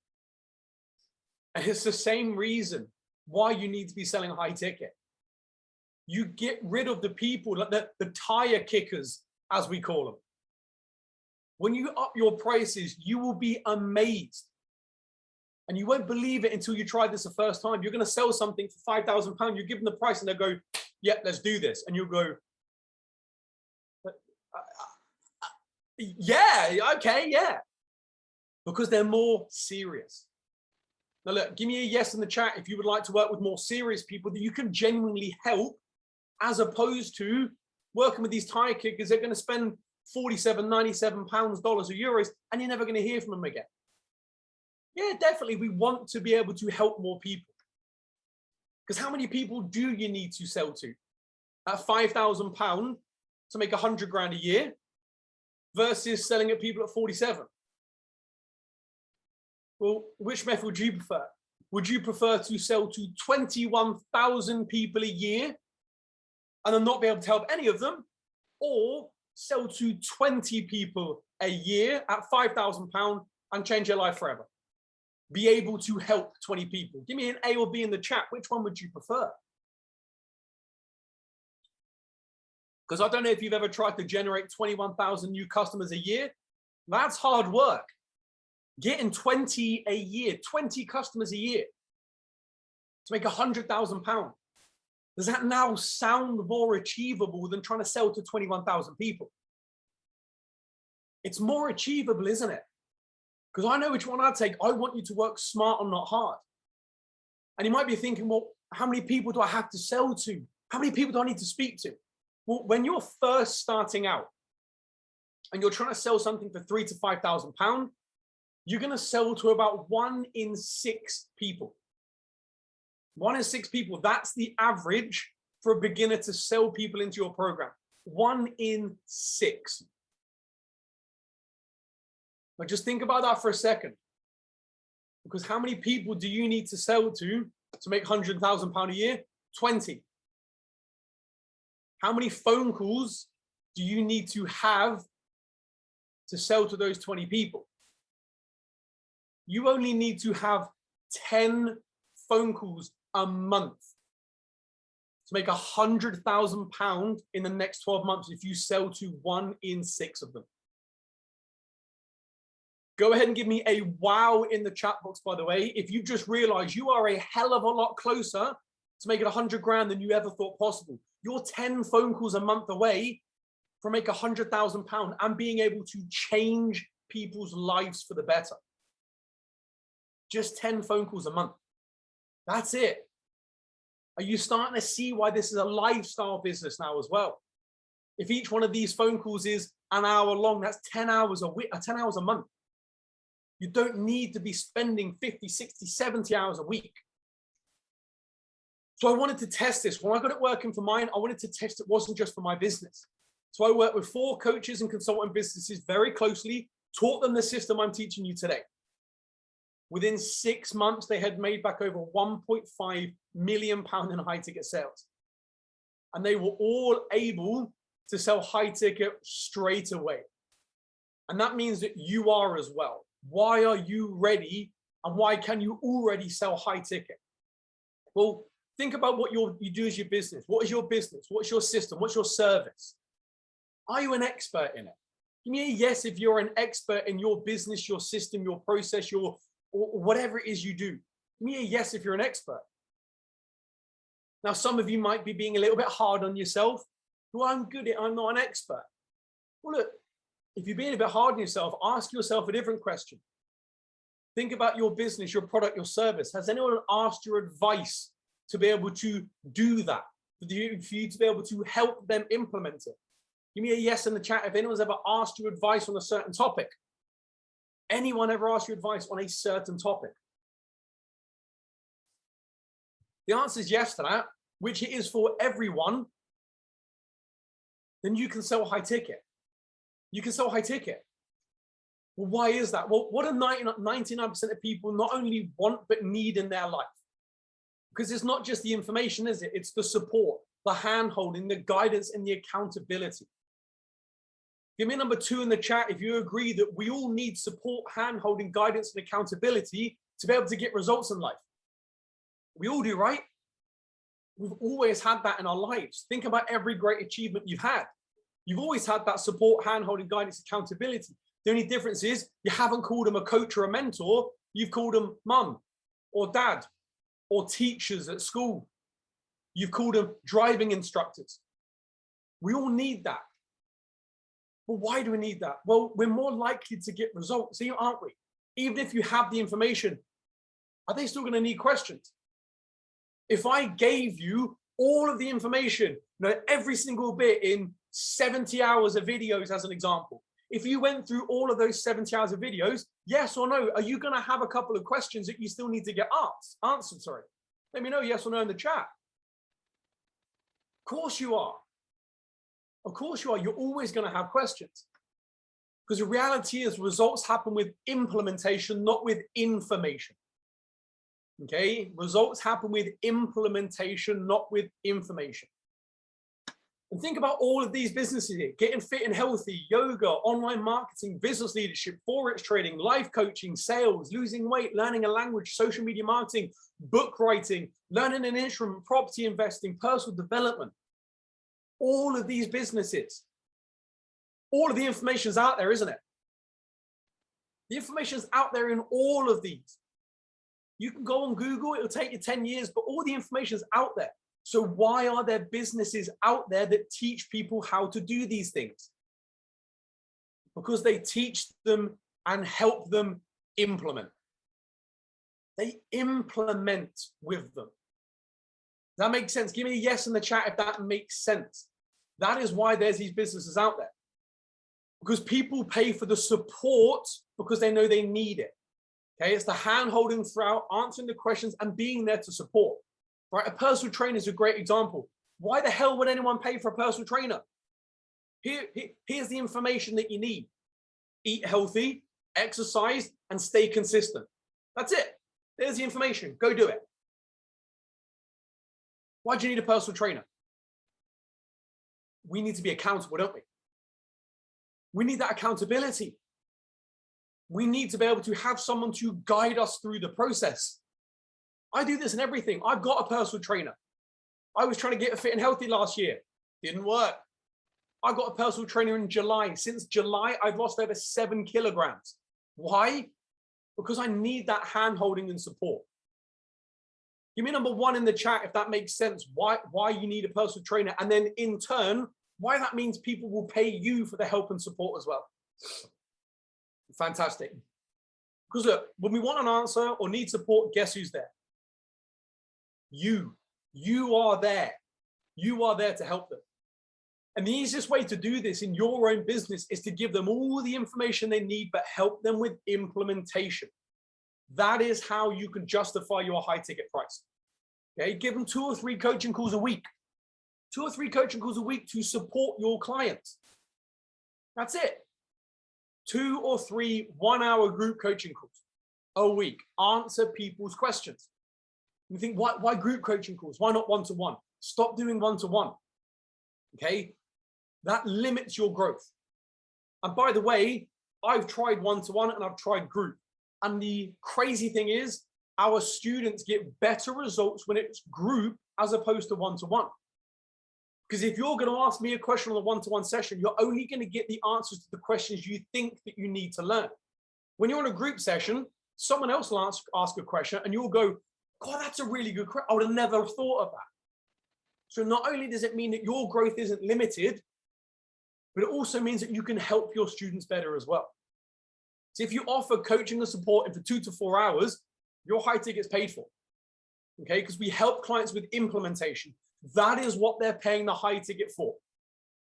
And it's the same reason why you need to be selling high ticket. You get rid of the people, the tire kickers, as we call them. When you up your prices, you will be amazed. And you won't believe it until you try this the first time. You're going to sell something for £5,000. You give them the price and they'll go, yeah, let's do this. And you'll go, yeah, okay, yeah. Because they're more serious. Now look, give me a yes in the chat if you would like to work with more serious people that you can genuinely help, as opposed to working with these tire kickers. They're going to spend £47, £97, dollars or euros, and you're never going to hear from them again. Yeah, definitely. We want to be able to help more people. Because how many people do you need to sell to at £5,000 to make 100 grand a year versus selling at people at 47? Well, which method would you prefer? Would you prefer to sell to 21,000 people a year and then not be able to help any of them, or sell to 20 people a year at £5,000 and change your life forever? Be able to help 20 people. Give me an A or B in the chat. Which one would you prefer? Because I don't know if you've ever tried to generate 21,000 new customers a year. That's hard work. Getting 20 a year, 20 customers a year to make £100,000. Does that now sound more achievable than trying to sell to 21,000 people? It's more achievable, isn't it? Because I know which one I'd take. I want you to work smart and not hard. And you might be thinking, well, How many people do I have to sell to? How many people do I need to speak to? Well, when you're first starting out and you're trying to sell something for £3,000 to £5,000, you're going to sell to about 1 in 6 people. 1 in 6 people. That's the average for a beginner to sell people into your program. 1 in 6. But just think about that for a second. Because how many people do you need to sell to make £100,000 a year? 20. How many phone calls do you need to have to sell to those 20 people? You only need to have 10 phone calls a month to make £100,000 in the next 12 months if you sell to 1 in 6 of them. Go ahead and give me a wow in the chat box, by the way, if you just realized you are a hell of a lot closer to making 100 grand than you ever thought possible. You're 10 phone calls a month away from making £100,000 and being able to change people's lives for the better. Just 10 phone calls a month. That's it. Are you starting to see why this is a lifestyle business now as well? If each one of these phone calls is an hour long, that's 10 hours a week, 10 hours a month. You don't need to be spending 50, 60, 70 hours a week. So I wanted to test this. When I got it working for mine, I wanted to test it wasn't just for my business. So I worked with 4 coaches and consultant businesses very closely, taught them the system I'm teaching you today. Within 6 months, they had made back over £1.5 million in high ticket sales. And they were all able to sell high ticket straight away. And that means that you are as well. Why are you ready? And why can you already sell high ticket? Well, think about what you do as your business. What is your business? What's your system? What's your service? Are you an expert in it? Give me a yes if you're an expert in your business, your system, your process, or whatever it is you do. Give me a yes if you're an expert. Now, some of you might be being a little bit hard on yourself. Well, I'm good at it. I'm not an expert. Well, look, if you're being a bit hard on yourself, ask yourself a different question. Think about your business, your product, your service. Has anyone asked your advice to be able to do that? For you to be able to help them implement it? Give me a yes in the chat if anyone's ever asked you advice on a certain topic. Anyone ever asked you advice on a certain topic? The answer is yes to that, which it is for everyone. Then you can sell high ticket. You can sell high ticket. Well, why is that? Well, what do 99% of people not only want, but need in their life? Because it's not just the information, is it? It's the support, the hand-holding, the guidance, and the accountability. Give me number 2 in the chat if you agree that we all need support, hand-holding, guidance, and accountability to be able to get results in life. We all do, right? We've always had that in our lives. Think about every great achievement you've had. You've always had that support, hand-holding, guidance, accountability. The only difference is you haven't called them a coach or a mentor. You've called them mum or dad or teachers at school. You've called them driving instructors. We all need that. Well, why do we need that? Well, we're more likely to get results, aren't we? Even if you have the information, are they still going to need questions? If I gave you all of the information, every single bit in 70 hours of videos as an example, if you went through all of those 70 hours of videos, yes or no, are you going to have a couple of questions that you still need to get answered? Sorry. Let me know yes or no in the chat. Of course you are. Of course you are. You're always going to have questions. Because the reality is results happen with implementation, not with information. Okay? Results happen with implementation, not with information. And think about all of these businesses here: getting fit and healthy, yoga, online marketing, business leadership, forex trading, life coaching, sales, losing weight, learning a language, social media marketing, book writing, learning an instrument, property investing, personal development. All of these businesses, all of the information is out there, isn't it? The information is out there in all of these. You can go on Google, it'll take you 10 years, but all the information is out there. So why are there businesses out there that teach people how to do these things? Because they teach them and help them implement. They implement with them. that make sense? Give me a yes in the chat if that makes sense. That is why there's these businesses out there. Because people pay for the support because they know they need it. Okay, it's the hand-holding throughout, answering the questions and being there to support. Right? A personal trainer is a great example. Why the hell would anyone pay for a personal trainer? Here's the information that you need. Eat healthy, exercise, and stay consistent. That's it. There's the information. Go do it. Why do you need a personal trainer? We need to be accountable, don't we? We need that accountability. We need to be able to have someone to guide us through the process. I do this in everything. I've got a personal trainer. I was trying to get fit and healthy last year. Didn't work. I got a personal trainer in July. Since July, I've lost over 7 kilograms. Why? Because I need that hand holding and support. Give me number 1 in the chat if that makes sense. Why you need a personal trainer, and then in turn, why that means people will pay you for the help and support as well. Fantastic. Because look, when we want an answer or need support, guess who's there? You. You are there. You are there to help them. And the easiest way to do this in your own business is to give them all the information they need, but help them with implementation. That is how you can justify your high ticket price. Okay, give them 2 or 3 coaching calls a week. 2 or 3 coaching calls a week to support your clients. That's it. 2 or 3 one-hour group coaching calls a week. Answer people's questions. You think, why group coaching calls? Why not one-to-one? Stop doing one-to-one. Okay, that limits your growth. And by the way, I've tried one-to-one and I've tried group. And the crazy thing is, our students get better results when it's group as opposed to one-to-one. Because if you're going to ask me a question on a one-to-one session, you're only going to get the answers to the questions you think that you need to learn. When you're on a group session, someone else will ask a question and you'll go, God, that's a really good question. I would have never thought of that. So not only does it mean that your growth isn't limited, but it also means that you can help your students better as well. So if you offer coaching and support for 2 to 4 hours, your high ticket's paid for. Okay, because we help clients with implementation. That is what they're paying the high ticket for.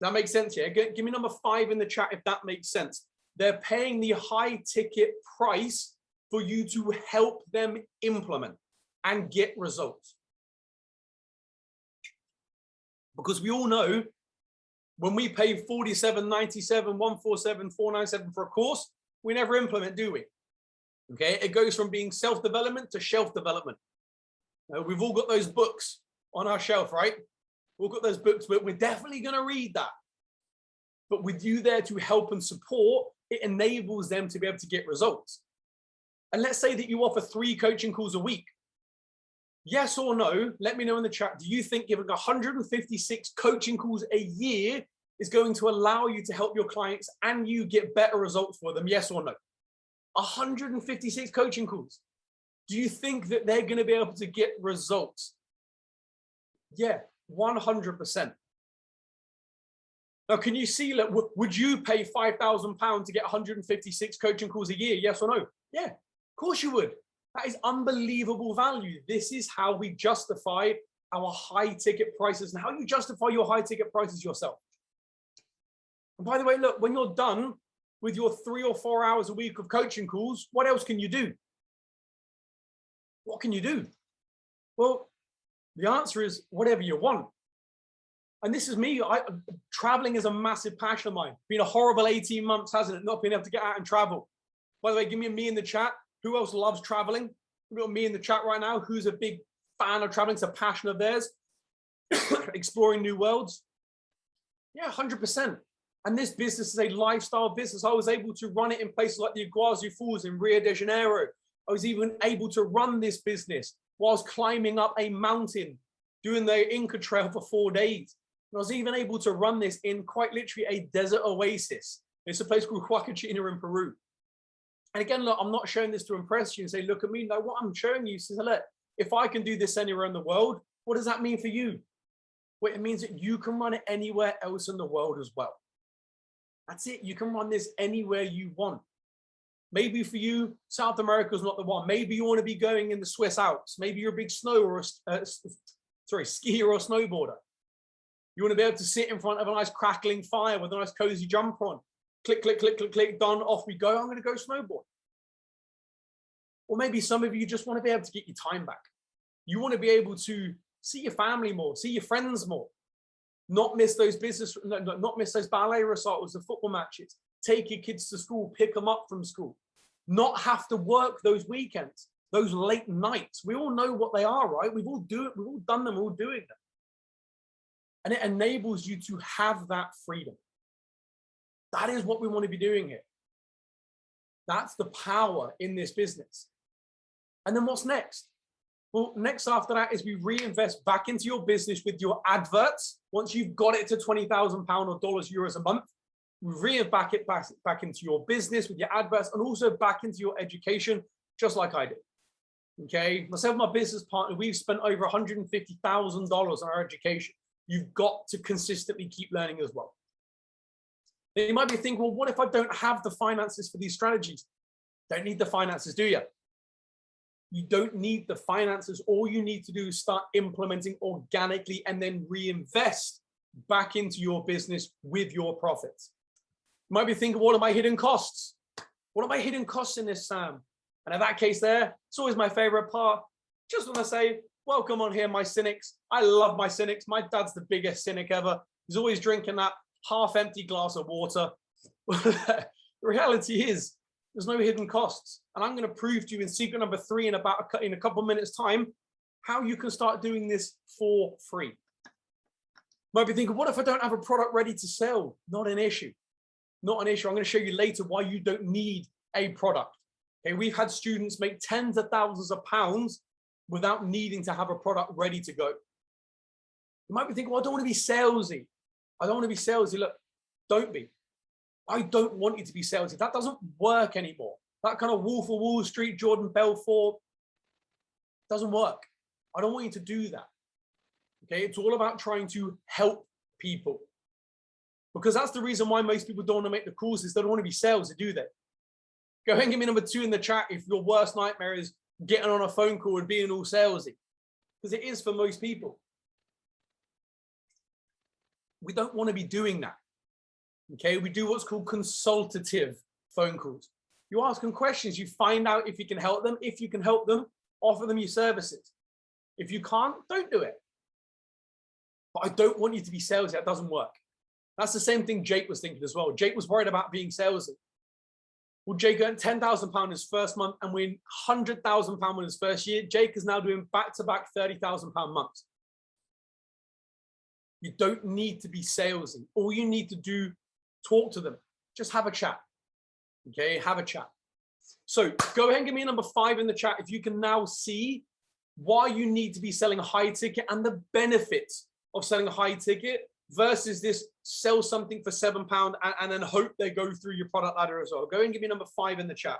That makes sense, yeah? Give me number 5 in the chat if that makes sense. They're paying the high ticket price for you to help them implement and get results. Because we all know when we pay $47.97, $147, $497 for a course, we never implement, do we? Okay, it goes from being self-development to shelf development. We've all got those books on our shelf, right? We've got those books, but we're definitely going to read that. But with you there to help and support, it enables them to be able to get results. And let's say that you offer 3 coaching calls a week. Yes or no, let me know in the chat. Do you think giving 156 coaching calls a year is going to allow you to help your clients and you get better results for them? Yes or no? 156 coaching calls. Do you think that they're going to be able to get results? Yeah, 100%. Now, can you see, like, would you pay £5,000 to get 156 coaching calls a year? Yes or no? Yeah, of course you would. That is unbelievable value. This is how we justify our high ticket prices and how you justify your high ticket prices yourself. And by the way, look, when you're done with your 3 or 4 hours a week of coaching calls, what else can you do? What can you do? Well, the answer is whatever you want. And this is me. Traveling is a massive passion of mine. Been a horrible 18 months, hasn't it? Not being able to get out and travel. By the way, give me a me in the chat. Who else loves traveling? We've got me in the chat right now. Who's a big fan of traveling? It's a passion of theirs. Exploring new worlds. Yeah, 100%. And this business is a lifestyle business. I was able to run it in places like the Iguazu Falls in Rio de Janeiro. I was even able to run this business whilst climbing up a mountain, doing the Inca Trail for 4 days. And I was even able to run this in quite literally a desert oasis. It's a place called Huacachina in Peru. And again, look, I'm not showing this to impress you and say, look at me. No, what I'm showing you is, look, if I can do this anywhere in the world, what does that mean for you? Well, it means that you can run it anywhere else in the world as well. That's it. You can run this anywhere you want. Maybe for you, South America is not the one. Maybe you want to be going in the Swiss Alps. Maybe you're a big snow or skier or snowboarder. You want to be able to sit in front of a nice crackling fire with a nice cozy jumper on. Click, click, click, click, click, done, off we go. I'm going to go snowboard. Or maybe some of you just want to be able to get your time back. You want to be able to see your family more, see your friends more, not miss those not miss those ballet recitals, the football matches, take your kids to school, pick them up from school, not have to work those weekends, those late nights. We all know what they are, right? We've all done them, we're all doing them. And it enables you to have that freedom. That is what we want to be doing here. That's the power in this business. And then what's next? Well, next after that is we reinvest back into your business with your adverts. Once you've got it to £20,000 or dollars, euros a month, we reinvest it back into your business with your adverts and also back into your education, just like I did. Okay, myself and my business partner, we've spent over $150,000 on our education. You've got to consistently keep learning as well. Now you might be thinking, well, what if I don't have the finances for these strategies? Don't need the finances, do you? You don't need the finances. All you need to do is start implementing organically and then reinvest back into your business with your profits. You might be thinking, what are my hidden costs? What are my hidden costs in this, Sam? And in that case there, it's always my favorite part. Just want to say, welcome on here, my cynics. I love my cynics. My dad's the biggest cynic ever. He's always drinking that half-empty glass of water. The reality is, there's no hidden costs. And I'm going to prove to you in secret number 3 in a couple of minutes time, how you can start doing this for free. You might be thinking, what if I don't have a product ready to sell? Not an issue. Not an issue. I'm going to show you later why you don't need a product. Okay, we've had students make tens of thousands of pounds without needing to have a product ready to go. You might be thinking, well, I don't want to be salesy. I don't want to be salesy. Look, don't be. I don't want you to be salesy. That doesn't work anymore. That kind of Wolf of Wall Street, Jordan Belfort doesn't work. I don't want you to do that. Okay, it's all about trying to help people. Because that's the reason why most people don't want to make the calls is they don't want to be salesy, do they? Go ahead and give me number 2 in the chat if your worst nightmare is getting on a phone call and being all salesy. Because it is for most people. We don't want to be doing that. Okay, we do what's called consultative phone calls. You ask them questions, you find out if you can help them. If you can help them, offer them your services. If you can't, don't do it. But I don't want you to be salesy. That doesn't work. That's the same thing Jake was thinking as well. Jake was worried about being salesy. Well, Jake earned £10,000 his first month and win £100,000 in his first year. Jake is now doing back-to-back £30,000 months. You don't need to be salesy. All you need to do, talk to them. Just have a chat. Okay, have a chat. So go ahead and give me a number 5 in the chat if you can now see why you need to be selling a high ticket and the benefits of selling a high ticket versus this sell something for £7 and then hope they go through your product ladder as well. Go ahead and give me number 5 in the chat.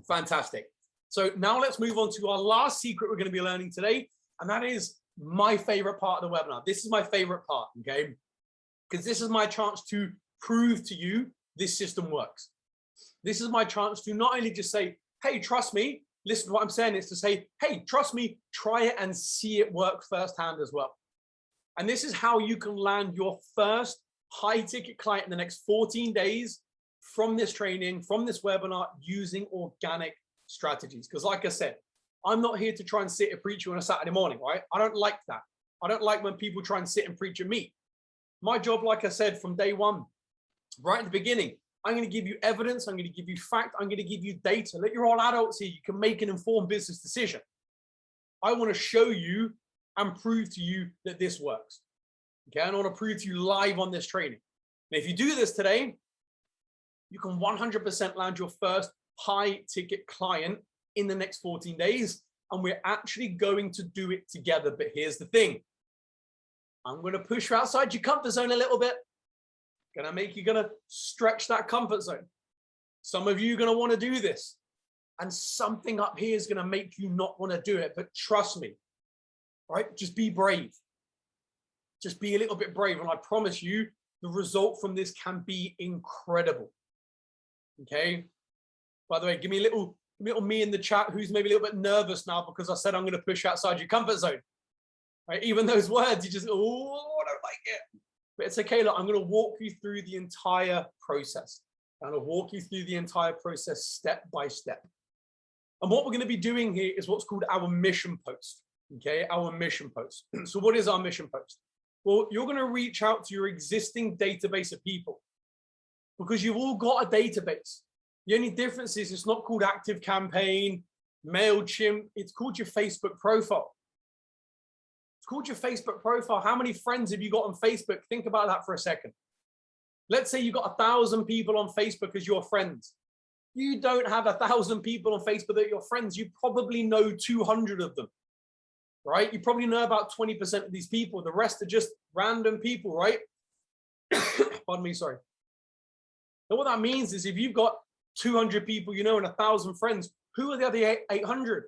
Fantastic. So now let's move on to our last secret we're going to be learning today. And that is my favorite part of the webinar. This is my favorite part, okay? Because this is my chance to prove to you this system works. This is my chance to not only just say, hey, trust me, listen to what I'm saying, is to say, hey, trust me, try it and see it work firsthand as well. And this is how you can land your first high ticket client in the next 14 days from this training, from this webinar, using organic strategies. Because like I said, I'm not here to try and sit and preach you on a Saturday morning, right? I don't like that. I don't like when people try and sit and preach at me. My job, like I said, from day one, right at the beginning, I'm going to give you evidence. I'm going to give you fact. I'm going to give you data. Let you're all adults here. You can make an informed business decision. I want to show you and prove to you that this works. Okay, I want to prove to you live on this training. And if you do this today, you can 100% land your first high ticket client in the next 14 days. And we're actually going to do it together. But here's the thing. I'm going to push you outside your comfort zone a little bit. Going to make you going to stretch that comfort zone. Some of you are going to want to do this. And something up here is going to make you not want to do it. But trust me, right? Just be brave. Just be a little bit brave. And I promise you, the result from this can be incredible. Okay? By the way, give me a little little me in the chat who's maybe a little bit nervous now because I said I'm going to push outside your comfort zone. Right? Even those words, you just, oh, I don't like it. But it's okay. Look, I'm going to walk you through the entire process. I'm going to walk you through the entire process step by step. And what we're going to be doing here is what's called our mission post. Okay, our mission post. So what is our mission post? Well, you're going to reach out to your existing database of people because you've all got a database. The only difference is it's not called ActiveCampaign, MailChimp. It's called your Facebook profile. It's called your Facebook profile. How many friends have you got on Facebook? Think about that for a second. Let's say you've got 1,000 people on Facebook as your friends. You don't have 1,000 people on Facebook that are your friends. You probably know 200 of them, right? You probably know about 20% of these people. The rest are just random people, right? Pardon me, sorry. And what that means is if you've got 200 people you know and 1,000 friends, who are the other 800?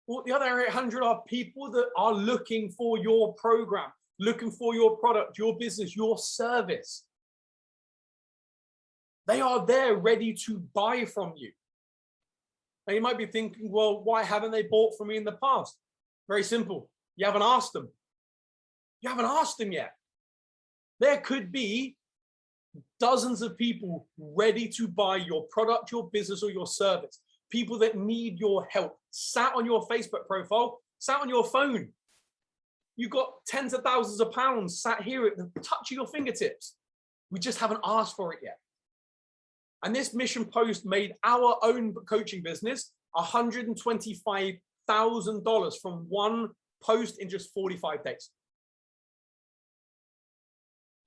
Well, the other 800 are people that are looking for your program, looking for your product, your business, your service. They are there ready to buy from you. Now you might be thinking, well, why haven't they bought from me in the past? Very simple. You haven't asked them. You haven't asked them yet. There could be dozens of people ready to buy your product, your business, or your service. People that need your help, sat on your Facebook profile, sat on your phone. You've got tens of thousands of pounds sat here at the touch of your fingertips. We just haven't asked for it yet. And this mission post made our own coaching business $125,000 from one post in just 45 days.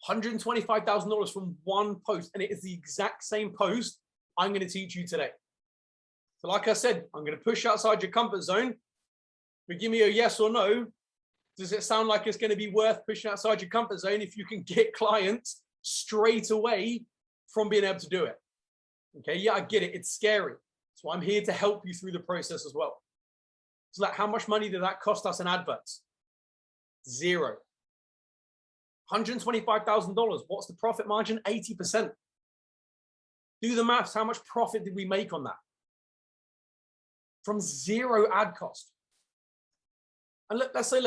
$125,000 from one post. And it is the exact same post I'm going to teach you today. So like I said, I'm going to push outside your comfort zone. But give me a yes or no. Does it sound like it's going to be worth pushing outside your comfort zone if you can get clients straight away from being able to do it? Okay, yeah, I get it. It's scary. So I'm here to help you through the process as well. So like, how much money did that cost us in adverts? Zero. $125,000. What's the profit margin? 80%. Do the maths. How much profit did we make on that? From zero ad cost. And let's say,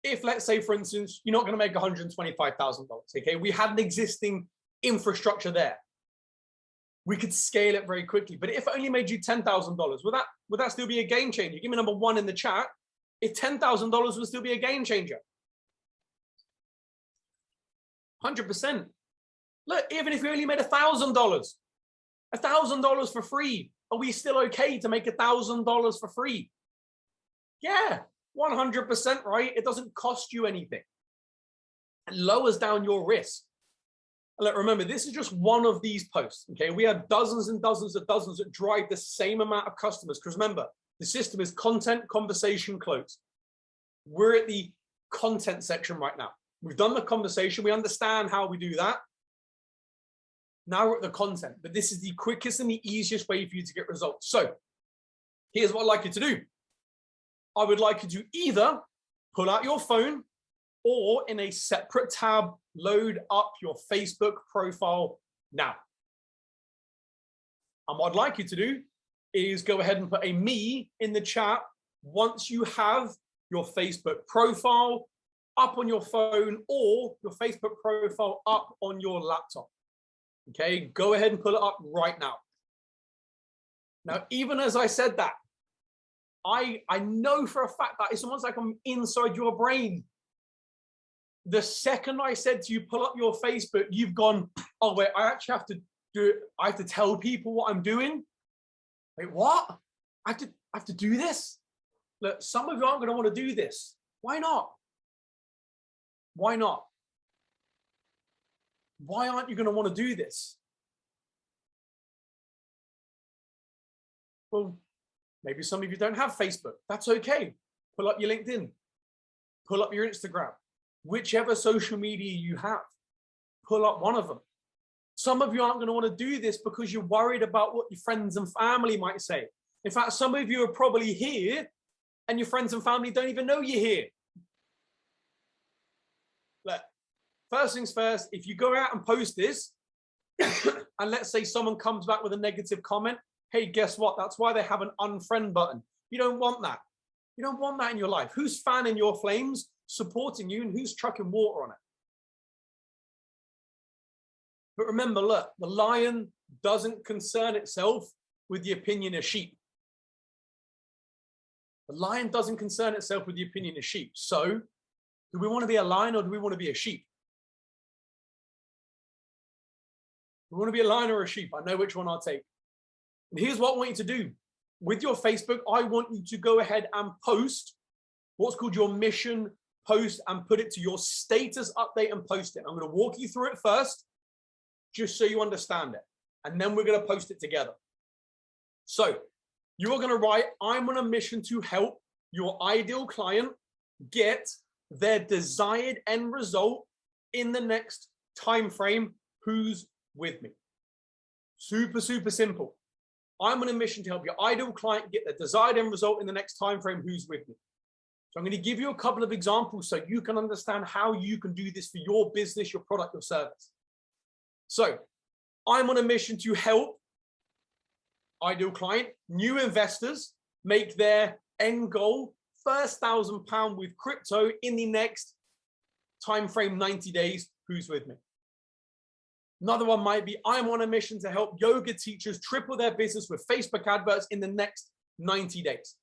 if let's say, for instance, you're not going to make $125,000. Okay, we had an existing infrastructure there. We could scale it very quickly. But if it only made you $10,000, would that still be a game changer? Give me number one in the chat. If $10,000 would still be a game changer. 100%. Look, even if we only made $1,000, $1,000 for free, are we still okay to make $1,000 for free? Yeah, 100%, right? It doesn't cost you anything. It lowers down your risk. And look, remember, this is just one of these posts, okay? We have dozens and dozens of dozens that drive the same amount of customers. Because remember, the system is content, conversation, close. We're at the content section right now. We've done the conversation. We understand how we do that. Now we're at the content, but this is the quickest and the easiest way for you to get results. So here's what I'd like you to do. I would like you to either pull out your phone or in a separate tab, load up your Facebook profile now. And what I'd like you to do is go ahead and put a me in the chat once you have your Facebook profile up on your phone or your Facebook profile up on your laptop. Okay, go ahead and pull it up right now. Now, even as I said that, I know for a fact that it's almost like I'm inside your brain. The second I said to you, pull up your Facebook, you've gone, oh, wait, I actually have to do it. I have to tell people what I'm doing. Wait, what? I have to do this? Look, some of you aren't going to want to do this. Why not? Why not? Why aren't you going to want to do this? Well, maybe some of you don't have Facebook. That's okay. Pull up your LinkedIn. Pull up your Instagram. Whichever social media you have, pull up one of them. Some of you aren't going to want to do this because you're worried about what your friends and family might say. In fact, some of you are probably here and your friends and family don't even know you're here. Look, first things first, if you go out and post this, and let's say someone comes back with a negative comment, Hey, guess what? That's why they have an unfriend button. You don't want that. You don't want that in your life. Who's fanning your flames, supporting you, and who's chucking water on it? But remember, look, the lion doesn't concern itself with the opinion of sheep. The lion doesn't concern itself with the opinion of sheep. So, do we want to be a lion or do we want to be a sheep? Do we want to be a lion or a sheep? I know which one I'll take. And here's what I want you to do. With your Facebook, I want you to go ahead and post what's called your mission post and put it to your status update and post it. I'm going to walk you through it first, just so you understand it. And then we're going to post it together. So you're going to write, I'm on a mission to help your ideal client get their desired end result in the next time frame. Who's with me? Super, super simple. I'm on a mission to help your ideal client get their desired end result in the next time frame. Who's with me? So I'm going to give you a couple of examples so you can understand how you can do this for your business, your product, or service. So I'm on a mission to help ideal client, new investors, make their end goal, first £1,000 with crypto in the next time frame, 90 days. Who's with me? Another one might be, I'm on a mission to help yoga teachers triple their business with Facebook adverts in the next 90 days.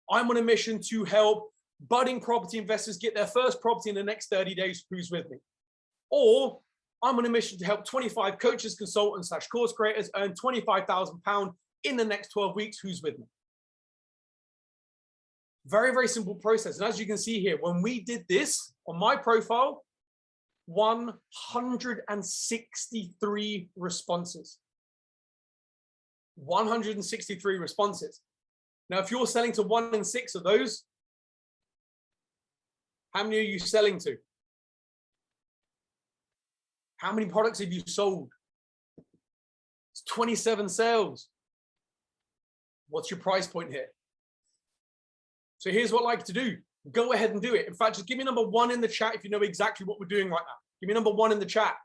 I'm on a mission to help budding property investors get their first property in the next 30 days. Who's with me? Or I'm on a mission to help 25 coaches, consultants, / course creators earn £25,000 in the next 12 weeks. Who's with me? Very, very simple process. And as you can see here, when we did this on my profile, 163 responses. 163 responses. Now, if you're selling to 1 in 6 of those, how many are you selling to? How many products have you sold? It's 27 sales. What's your price point here? So here's what I like to do. Go ahead and do it. In fact, just give me number 1 in the chat if you know exactly what we're doing right now. Give me number 1 in the chat.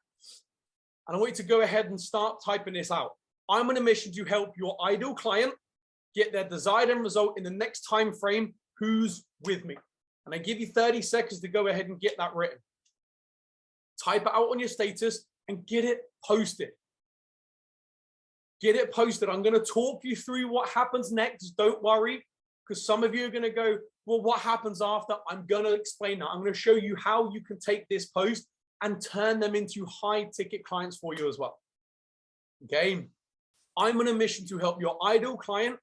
And I want you to go ahead and start typing this out. I'm on a mission to help your ideal client get their desired end result in the next time frame. Who's with me? And I give you 30 seconds to go ahead and get that written. Type it out on your status and get it posted. Get it posted. I'm going to talk you through what happens next. Don't worry, because some of you are going to go, well, what happens after? I'm going to explain that. I'm going to show you how you can take this post and turn them into high ticket clients for you as well. Okay. I'm on a mission to help your ideal client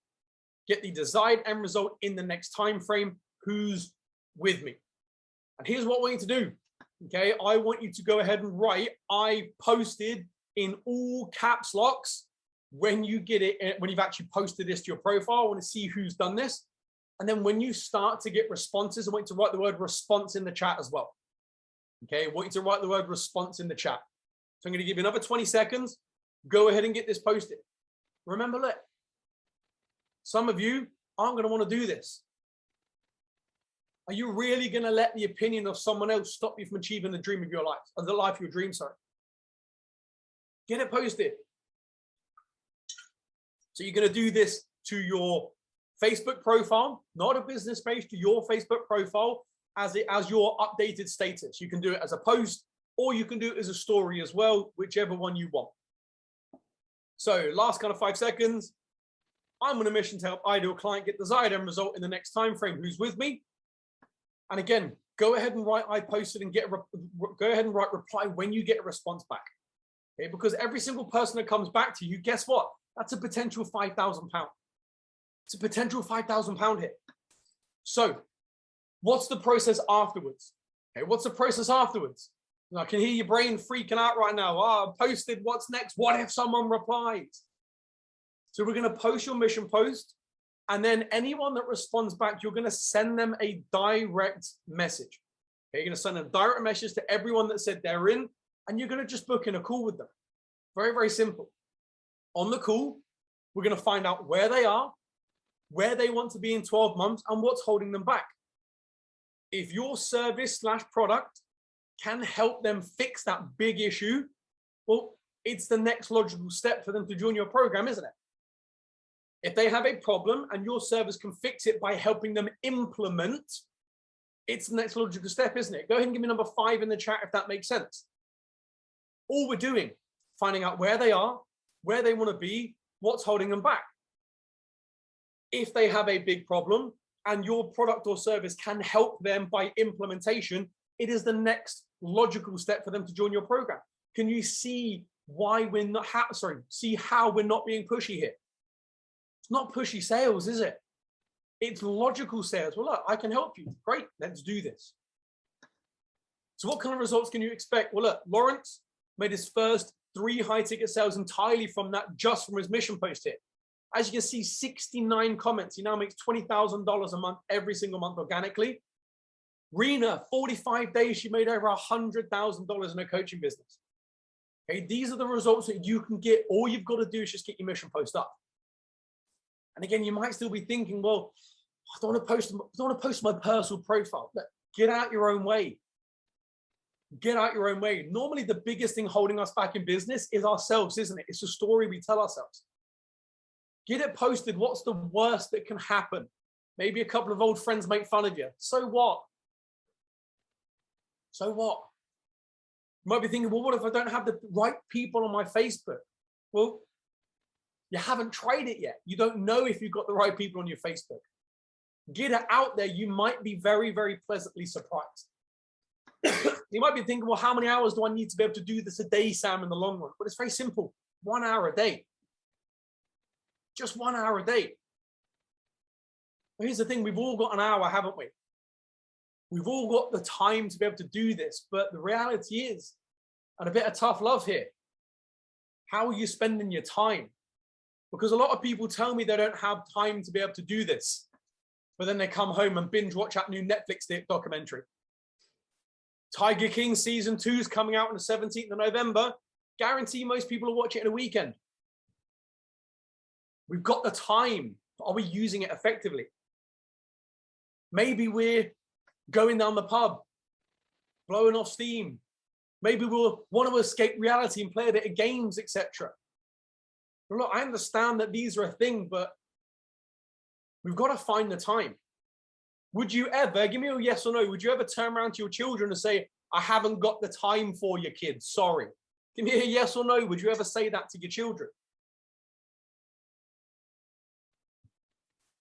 get the desired end result in the next time frame. Who's with me? And here's what I want you to do. Okay. I want you to go ahead and write, I posted in all caps locks when you get it, when you've actually posted this to your profile. I want to see who's done this. And then when you start to get responses, I want you to write the word response in the chat as well. Okay, I want you to write the word response in the chat. So I'm going to give you another 20 seconds. Go ahead and get this posted. Remember, look, some of you aren't going to want to do this. Are you really going to let the opinion of someone else stop you from achieving the dream of your life, or the life of your dream, sorry? Get it posted. So you're going to do this to your Facebook profile, not a business page, to your Facebook profile as your updated status. You can do it as a post, or you can do it as a story as well, whichever one you want. So last kind of 5 seconds. I'm on a mission to help ideal client get desired end result in the next time frame. Who's with me? And again, go ahead and write I posted and go ahead and write reply when you get a response back. Okay, because every single person that comes back to you, guess what? That's a potential £5,000. It's a potential £5,000 hit. So what's the process afterwards? Okay, what's the process afterwards? I can hear your brain freaking out right now. Oh, I posted, what's next? What if someone replies? So we're going to post your mission post, and then anyone that responds back, you're going to send them a direct message. Okay, you're going to send a direct message to everyone that said they're in, and you're going to just book in a call with them. Very, very simple. On the call, we're going to find out where they are, where they want to be in 12 months, and what's holding them back. If your service / product can help them fix that big issue, well, it's the next logical step for them to join your program, isn't it? If they have a problem and your service can fix it by helping them implement, it's the next logical step, isn't it? Go ahead and give me number 5 in the chat if that makes sense. All we're doing, finding out where they are, where they want to be, what's holding them back. If they have a big problem and your product or service can help them by implementation, it is the next logical step for them to join your program. Can you see why we're not, see how we're not being pushy here? It's not pushy sales, is it? It's logical sales. Well, look, I can help you. Great, let's do this. So what kind of results can you expect? Well, look, Lawrence made his first 3 high-ticket sales entirely from that, just from his mission post here. As you can see, 69 comments. He now makes $20,000 a month, every single month organically. Rena, 45 days, she made over $100,000 in her coaching business. Okay, these are the results that you can get. All you've got to do is just get your mission post up. And again, you might still be thinking, well, I don't want to post my personal profile. Look, get out your own way. Get out your own way. Normally, the biggest thing holding us back in business is ourselves, isn't it? It's the story we tell ourselves. Get it posted. What's the worst that can happen? Maybe a couple of old friends make fun of you. So what? So what? You might be thinking, well, what if I don't have the right people on my Facebook? Well, you haven't tried it yet. You don't know if you've got the right people on your Facebook. Get it out there. You might be very, very pleasantly surprised. You might be thinking, well, how many hours do I need to be able to do this a day, Sam, in the long run? But it's very simple. 1 hour a day. Just 1 hour a day. Well, here's the thing. We've all got an hour, haven't we? We've all got the time to be able to do this. But the reality is, and a bit of tough love here, how are you spending your time? Because a lot of people tell me they don't have time to be able to do this. But then they come home and binge watch that new Netflix documentary. Tiger King season 2 is coming out on the 17th of November. Guarantee most people will watch it in a weekend. We've got the time. Are we using it effectively? Maybe we're going down the pub, blowing off steam. Maybe we'll want to escape reality and play a bit of games, etc. Look, I understand that these are a thing, but we've got to find the time. Would you ever, give me a yes or no, would you ever turn around to your children and say, I haven't got the time for you, kids, sorry? Give me a yes or no. Would you ever say that to your children?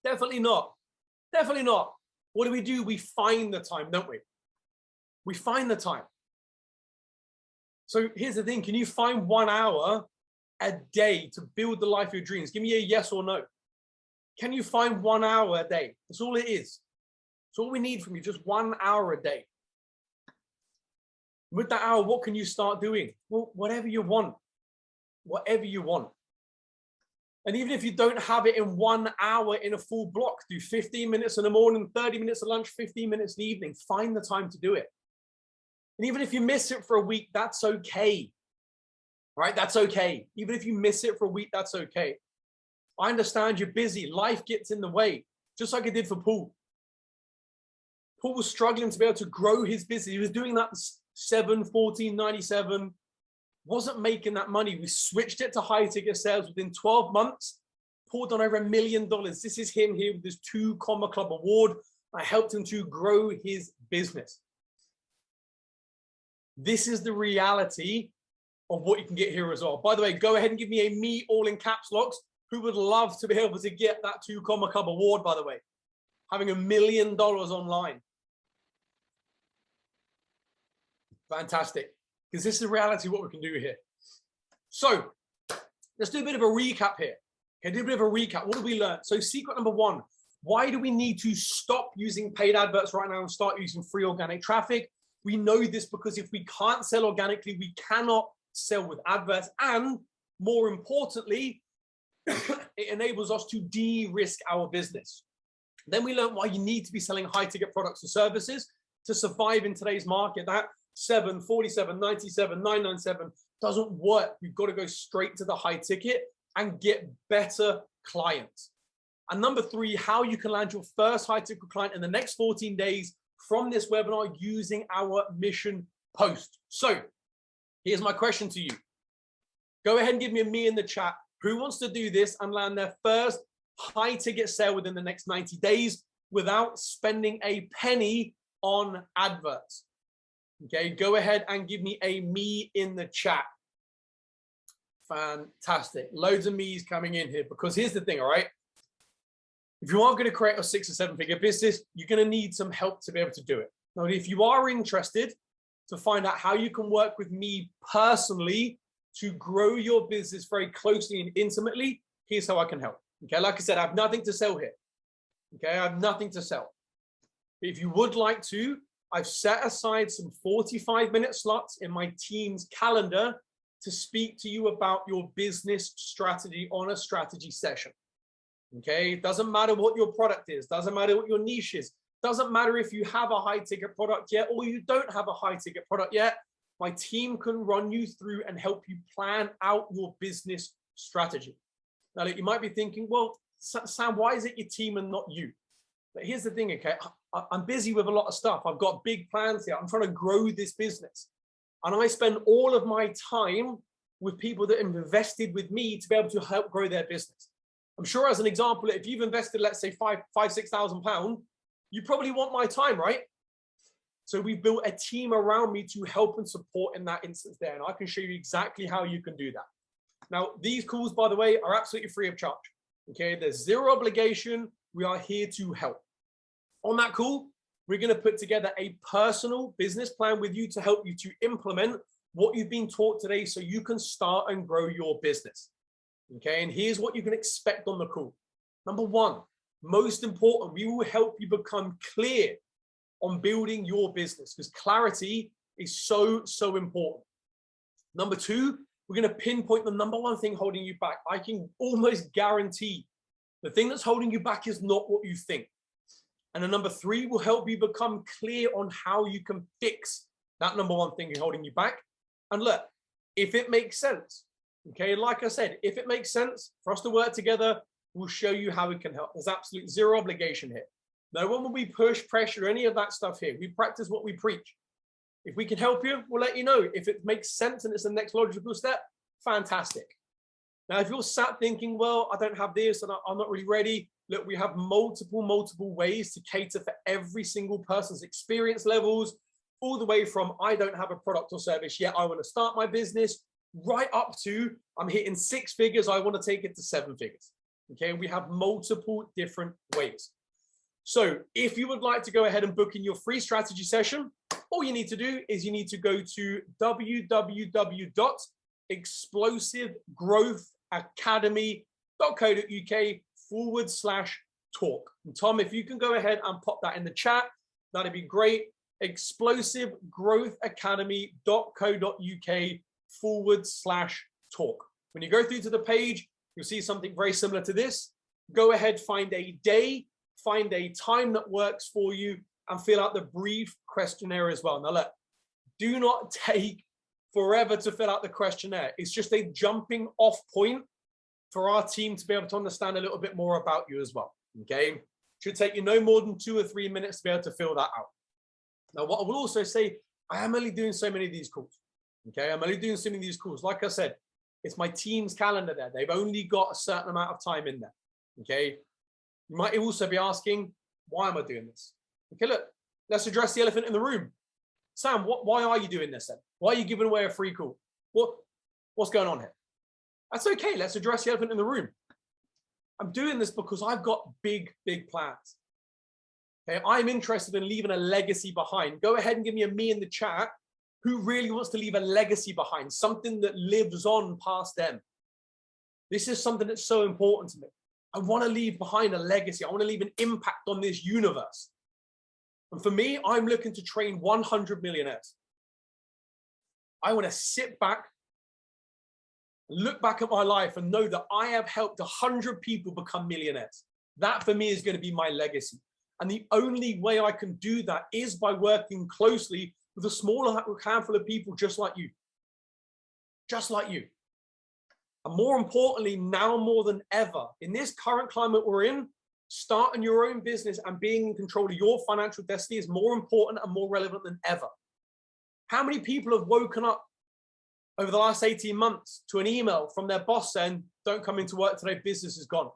Definitely not. Definitely not. What do? We find the time, don't we? We find the time. So here's the thing. Can you find 1 hour a day to build the life of your dreams? Give me a yes or no. Can you find 1 hour a day? That's all it is. That's all we need from you, just 1 hour a day. With that hour, what can you start doing? Well, whatever you want. Whatever you want. And even if you don't have it in 1 hour in a full block, do 15 minutes in the morning, 30 minutes at lunch, 15 minutes in the evening. Find the time to do it. And even if you miss it for a week, that's okay. Right? That's okay. Even if you miss it for a week, that's okay. I understand you're busy. Life gets in the way, just like it did for Paul. Paul was struggling to be able to grow his business. He was doing that 7, 14, 97. Wasn't making that money. We switched it to high ticket sales within 12 months. Paul done over $1 million. This is him here with this 2 Comma Club award. I helped him to grow his business. This is the reality of what you can get here as well. By the way, go ahead and give me a me all in caps locks. Who would love to be able to get that 2 Comma Club award, by the way? Having $1 million online. Fantastic. Because this is the reality of what we can do here. So let's do a bit of a recap here. Okay, do a bit of a recap. What did we learn? So secret number 1, why do we need to stop using paid adverts right now and start using free organic traffic? We know this because if we can't sell organically, we cannot sell with adverts. And more importantly, it enables us to de-risk our business. Then we learned why you need to be selling high ticket products and services to survive in today's market. That 7, 47, 97, 997 doesn't work. You've got to go straight to the high ticket and get better clients. And number 3, how you can land your first high ticket client in the next 14 days from this webinar using our mission post. So here's my question to you. Go ahead and give me a me in the chat. Who wants to do this and land their first high ticket sale within the next 90 days without spending a penny on adverts. Okay, go ahead and give me a me in the chat. Fantastic. Loads of me's coming in here, because here's the thing, all right? If you are going to create a 6 or 7 figure business, you're going to need some help to be able to do it. Now, if you are interested to find out how you can work with me personally to grow your business very closely and intimately, here's how I can help. Okay, like I said, I have nothing to sell here. Okay, I have nothing to sell. But if you would like to, I've set aside some 45-minute slots in my team's calendar to speak to you about your business strategy on a strategy session. Okay, it doesn't matter what your product is, doesn't matter what your niche is, doesn't matter if you have a high ticket product yet or you don't have a high ticket product yet. My team can run you through and help you plan out your business strategy. Now, you might be thinking, well, Sam, why is it your team and not you? But here's the thing, okay? I'm busy with a lot of stuff. I've got big plans here. I'm trying to grow this business. And I spend all of my time with people that have invested with me to be able to help grow their business. I'm sure, as an example, if you've invested, let's say £6,000, you probably want my time, right? So we've built a team around me to help and support in that instance there. And I can show you exactly how you can do that. Now, these calls, by the way, are absolutely free of charge. Okay, there's zero obligation. We are here to help. On that call, we're going to put together a personal business plan with you to help you to implement what you've been taught today so you can start and grow your business. Okay, and here's what you can expect on the call. Number one, most important, we will help you become clear on building your business, because clarity is so, so important. Number two, we're going to pinpoint the number one thing holding you back. I can almost guarantee the thing that's holding you back is not what you think. And then number three will help you become clear on how you can fix that number one thing holding you back. And look, if it makes sense, okay, like I said, if it makes sense for us to work together, we'll show you how we can help. There's absolute zero obligation here. No one will be push, pressure, any of that stuff here. We practice what we preach. If we can help you, we'll let you know. If it makes sense and it's the next logical step, fantastic. Now, if you're sat thinking, well, I don't have this and I'm not really ready, look, we have multiple ways to cater for every single person's experience levels, all the way from I don't have a product or service yet, I want to start my business, right up to I'm hitting 6 figures, I want to take it to 7 figures. Okay, we have multiple different ways. So if you would like to go ahead and book in your free strategy session, all you need to do is you need to go to www.explosivegrowthacademy.co.uk/talk. And Tom, if you can go ahead and pop that in the chat, that'd be great. explosivegrowthacademy.co.uk/talk. When you go through to the page, you'll see something very similar to this. Go ahead, find a day, find a time that works for you, and fill out the brief questionnaire as well. Now look, do not take forever to fill out the questionnaire. It's just a jumping off point for our team to be able to understand a little bit more about you as well. Okay, should take you no more than 2 or 3 minutes to be able to fill that out. Now, what I will also say, I am only doing so many of these calls. Okay, I'm only doing so many of these calls. Like I said, it's my team's calendar there. They've only got a certain amount of time in there. Okay, you might also be asking, why am I doing this? Okay, look, let's address the elephant in the room. Sam, why are you doing this then? Why are you giving away a free call? What's going on here? That's okay. Let's address the elephant in the room. I'm doing this because I've got big plans. Okay, I'm interested in leaving a legacy behind. Go ahead and give me a me in the chat who really wants to leave a legacy behind, something that lives on past them. This is something that's so important to me. I want to leave behind a legacy. I want to leave an impact on this universe. And for me, I'm looking to train 100 millionaires. I want to sit back, look back at my life and know that I have helped 100 people become millionaires. That for me is going to be my legacy. And the only way I can do that is by working closely with a smaller handful of people just like you. Just like you. And more importantly, now more than ever, in this current climate we're in, starting your own business and being in control of your financial destiny is more important and more relevant than ever. How many people have woken up over the last 18 months to an email from their boss saying, don't come into work today, business is gone?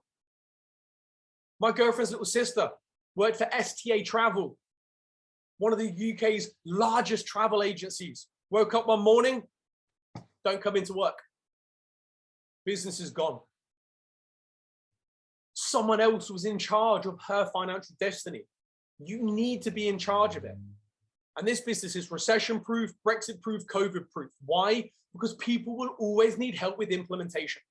My girlfriend's little sister worked for STA Travel, one of the UK's largest travel agencies. Woke up one morning, don't come into work. Business is gone. Someone else was in charge of her financial destiny. You need to be in charge of it. And this business is recession-proof, Brexit-proof, COVID-proof. Why? Because people will always need help with implementation.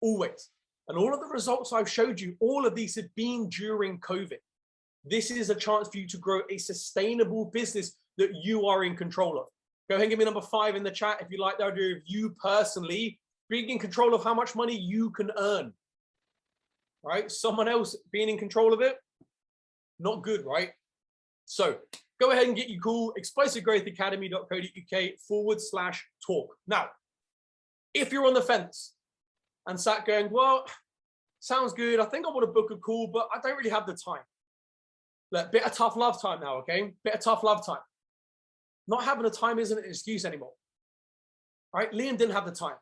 Always. And all of the results I've showed you, all of these have been during COVID. This is a chance for you to grow a sustainable business that you are in control of. Go ahead and give me number 5 in the chat if you like the idea of you personally being in control of how much money you can earn. Right? Someone else being in control of it, not good, right? So go ahead and get your call, explosivegrowthacademy.co.uk/talk. Now, if you're on the fence and sat going, well, sounds good, I think I want to book a call, but I don't really have the time. Look, bit of tough love time now, okay? Bit of tough love time. Not having the time isn't an excuse anymore. All right? Liam didn't have the time.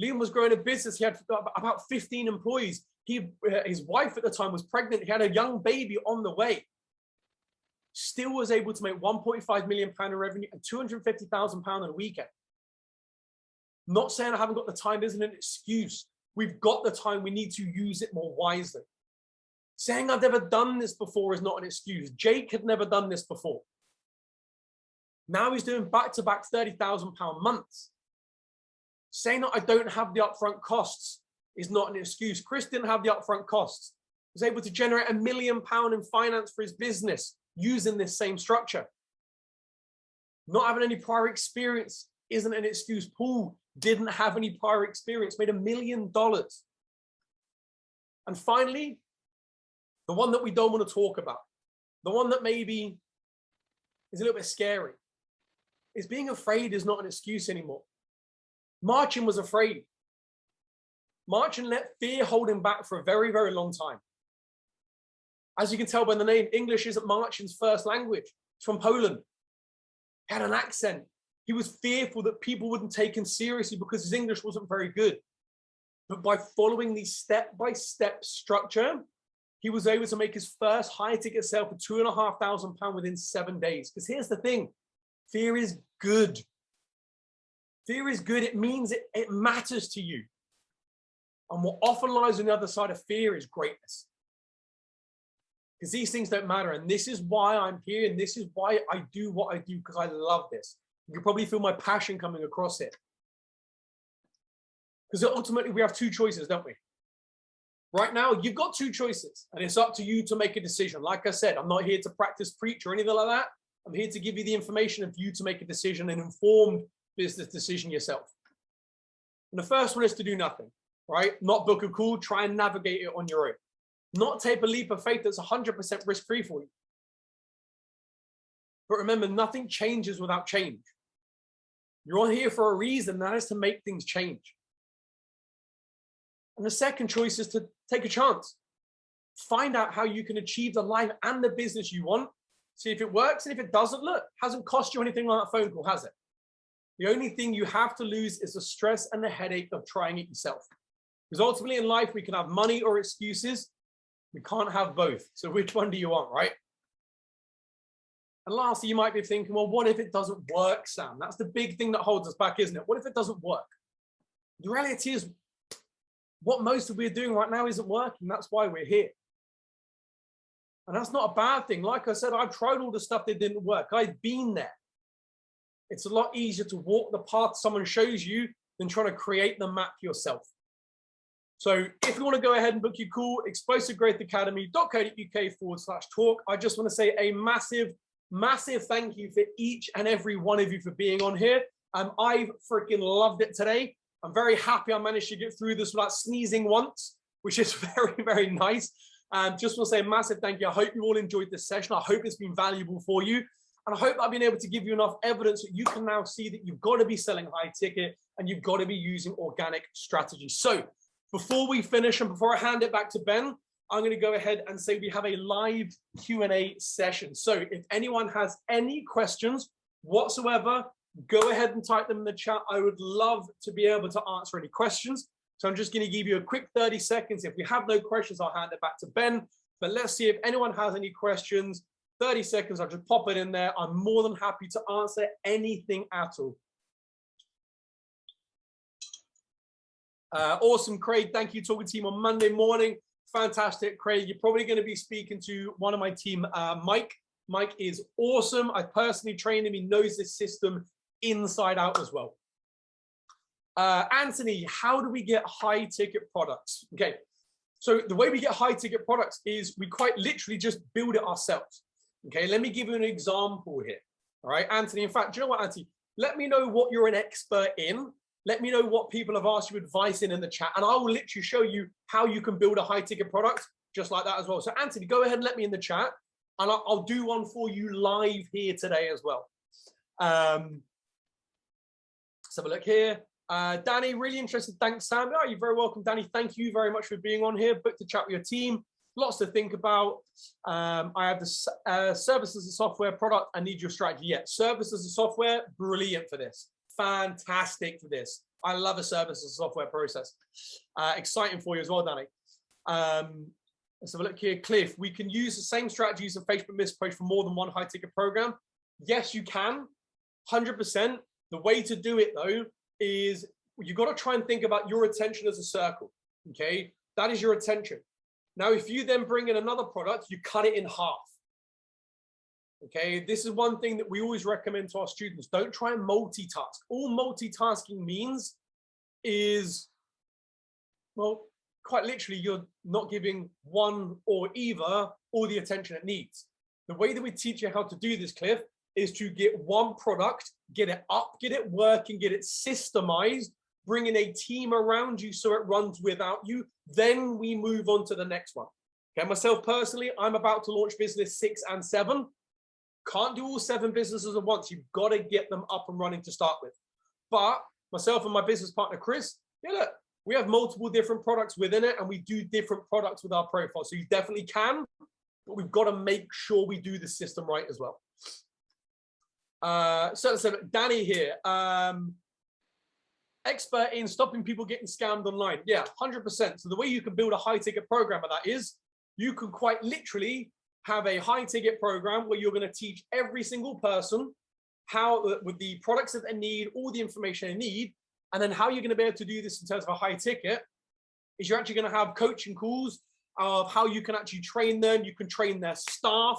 Liam was growing a business. He had about 15 employees. His wife at the time was pregnant. He had a young baby on the way. Still was able to make £1.5 million in revenue and £250,000 on a weekend. Not saying I haven't got the time isn't an excuse. We've got the time. We need to use it more wisely. Saying I've never done this before is not an excuse. Jake had never done this before. Now he's doing back-to-back £30,000 months. Saying that I don't have the upfront costs is not an excuse. Chris didn't have the upfront costs. He was able to generate £1 million in finance for his business using this same structure. Not having any prior experience isn't an excuse. Paul didn't have any prior experience, made $1 million. And finally, the one that we don't want to talk about, the one that maybe is a little bit scary, is being afraid is not an excuse anymore. Marcin was afraid. Marcin let fear hold him back for a very, very long time. As you can tell by the name, English isn't Marcin's first language. It's from Poland. He had an accent. He was fearful that people wouldn't take him seriously because his English wasn't very good. But by following the step-by-step structure, he was able to make his first high-ticket sale for £2,500 within 7 days. Because here's the thing, fear is good. Fear is good. It means it matters to you. And what often lies on the other side of fear is greatness. Because these things don't matter. And this is why I'm here. And this is why I do what I do, because I love this. You can probably feel my passion coming across it. Because ultimately we have two choices, don't we? Right now, you've got two choices. And it's up to you to make a decision. Like I said, I'm not here to practice preach or anything like that. I'm here to give you the information of you to make a decision, an informed business decision yourself. And the first one is to do nothing, right? Not book a call, try and navigate it on your own. Not take a leap of faith that's 100% risk-free for you. But remember, nothing changes without change. You're on here for a reason, that is to make things change. And the second choice is to take a chance. Find out how you can achieve the life and the business you want. See if it works, and if it doesn't, look, hasn't cost you anything like that phone call, has it? The only thing you have to lose is the stress and the headache of trying it yourself. Because ultimately in life, we can have money or excuses. We can't have both. So which one do you want, right? And lastly, you might be thinking, well, what if it doesn't work, Sam? That's the big thing that holds us back, isn't it? What if it doesn't work? The reality is, what most of we're doing right now isn't working. That's why we're here. And that's not a bad thing. Like I said, I've tried all the stuff that didn't work. I've been there. It's a lot easier to walk the path someone shows you than trying to create the map yourself. So if you want to go ahead and book your call, explosivegrowthacademy.co.uk/talk. I just want to say a massive, massive thank you for each and every one of you for being on here. I've freaking loved it today. I'm very happy I managed to get through this without sneezing once, which is very, very nice. Just want to say a massive thank you. I hope you all enjoyed this session. I hope it's been valuable for you. And I hope I've been able to give you enough evidence that you can now see that you've got to be selling high ticket and you've got to be using organic strategies. So before we finish and before I hand it back to Ben, I'm going to go ahead and say we have a live Q&A session. So if anyone has any questions whatsoever, go ahead and type them in the chat. I would love to be able to answer any questions. So I'm just going to give you a quick 30 seconds. If we have no questions, I'll hand it back to Ben. But let's see if anyone has any questions. 30 seconds, I'll just pop it in there. I'm more than happy to answer anything at all. Awesome, Craig. Thank you. Talking to you on Monday morning. Fantastic, Craig. You're probably going to be speaking to one of my team, Mike. Mike is awesome. I personally trained him. He knows this system inside out as well. Anthony, how do we get high ticket products? Okay, so the way we get high ticket products is we quite literally just build it ourselves. Okay, let me give you an example here. All right, Anthony. In fact, do you know what, Anthony? Let me know what you're an expert in. Let me know what people have asked you advice in the chat, and I will literally show you how you can build a high ticket product just like that as well. So Anthony, go ahead and let me in the chat, and I'll do one for you live here today as well. Let's have a look here. Danny, really interested. Thanks, Sam. Oh, you're very welcome, Danny. Thank you very much for being on here. Book to chat with your team. Lots to think about. I have the service as a software product. I need your strategy. Yeah, service as a software, brilliant for this. Fantastic for this. I love a service as a software process. Exciting for you as well, Danny. Let's have a look here. Cliff, we can use the same strategies of Facebook Business Page for more than one high ticket program. Yes, you can. 100%. The way to do it though is you've got to try and think about your attention as a circle. Okay, that is your attention. Now, if you then bring in another product, you cut it in half. Okay, this is one thing that we always recommend to our students. Don't try and multitask. All multitasking means is, well, quite literally, you're not giving one or either all the attention it needs. The way that we teach you how to do this, Cliff, is to get one product, get it up, get it working, get it systemized, bring in a team around you so it runs without you. Then we move on to the next one. Okay, myself personally, I'm about to launch business 6 and 7. Can't do all 7 businesses at once. You've got to get them up and running to start with. But myself and my business partner, Chris, yeah, look, we have multiple different products within it and we do different products with our profile. So you definitely can, but we've got to make sure we do the system right as well. So Danny here, expert in stopping people getting scammed online. Yeah, 100%. So the way you can build a high ticket program of that is you can quite literally have a high ticket program where you're going to teach every single person how, with the products that they need, all the information they need, and then how you're going to be able to do this in terms of a high ticket is you're actually going to have coaching calls of how you can actually train them. You can train their staff.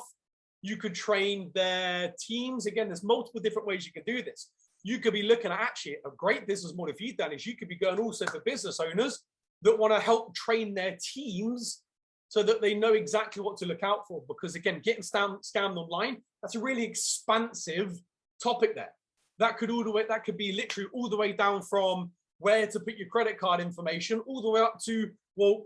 You could train their teams. Again, there's multiple different ways you can do this. You could be looking at actually a great business model for you, Dan, is you could be going also for business owners that want to help train their teams so that they know exactly what to look out for. Because again, getting scammed online, that's a really expansive topic there. That could be literally all the way down from where to put your credit card information, all the way up to, well,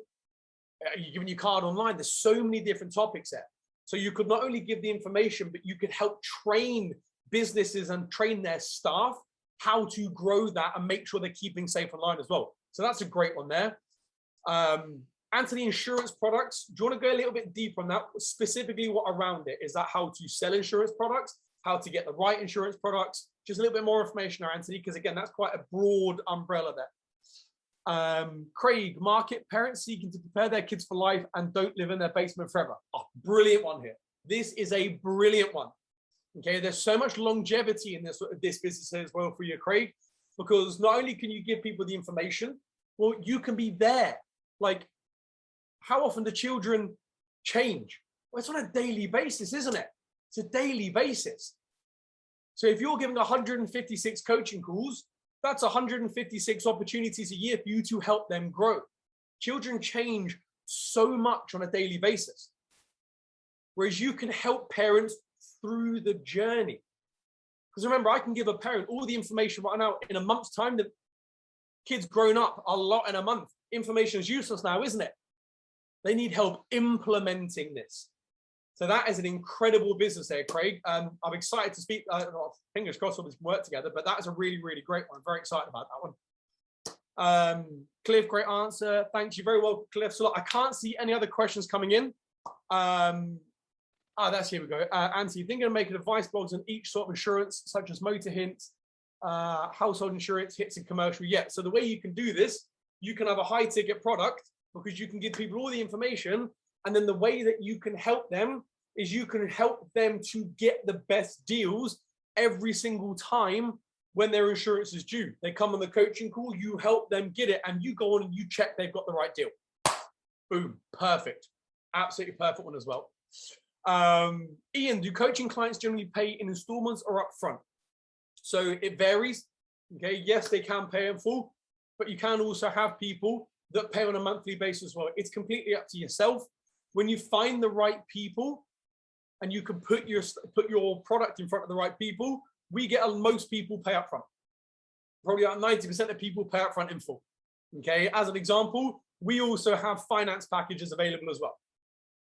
you're giving your card online. There's so many different topics there. So you could not only give the information, but you could help train businesses and train their staff how to grow that and make sure they're keeping safe online as well. So that's a great one there. Anthony, insurance products. Do you want to go a little bit deeper on that? Specifically, what around it? Is that how to sell insurance products? How to get the right insurance products? Just a little bit more information there, Anthony, because again, that's quite a broad umbrella there. Craig, market parents seeking to prepare their kids for life and don't live in their basement forever. Oh, brilliant one here. This is a brilliant one. Okay, there's so much longevity in this business as well for you, Craig, because not only can you give people the information, well, you can be there. Like, how often do children change? Well, it's on a daily basis, isn't it? It's a daily basis. So if you're giving 156 coaching calls, that's 156 opportunities a year for you to help them grow. Children change so much on a daily basis. Whereas you can help parents through the journey. Because remember, I can give a parent all the information right now in a month's time. The kid's grown up a lot in a month. Information is useless now, isn't it? They need help implementing this. So that is an incredible business there, Craig. I'm excited to speak. Fingers crossed all this work together, but that is a really, really great one. I'm very excited about that one. Cliff, great answer. Thank you very well, Cliff. So look, I can't see any other questions coming in. That's here we go. Anthony, thinking of making advice blogs on each sort of insurance, such as motor hints, household insurance, hits and commercial. Yeah. So the way you can do this you can have a high ticket product because you can give people all the information. And then the way that you can help them is you can help them to get the best deals every single time when their insurance is due. They come on the coaching call, you help them get it, and you go on and you check they've got the right deal. Boom, perfect. Absolutely perfect one as well. Ian, do coaching clients generally pay in installments or upfront? So it varies. Okay, yes, they can pay in full, but you can also have people that pay on a monthly basis as well. It's completely up to yourself. When you find the right people and you can put your product in front of the right people, we get most people pay up front. Probably about 90% of people pay up front in full. Okay, as an example, we also have finance packages available as well.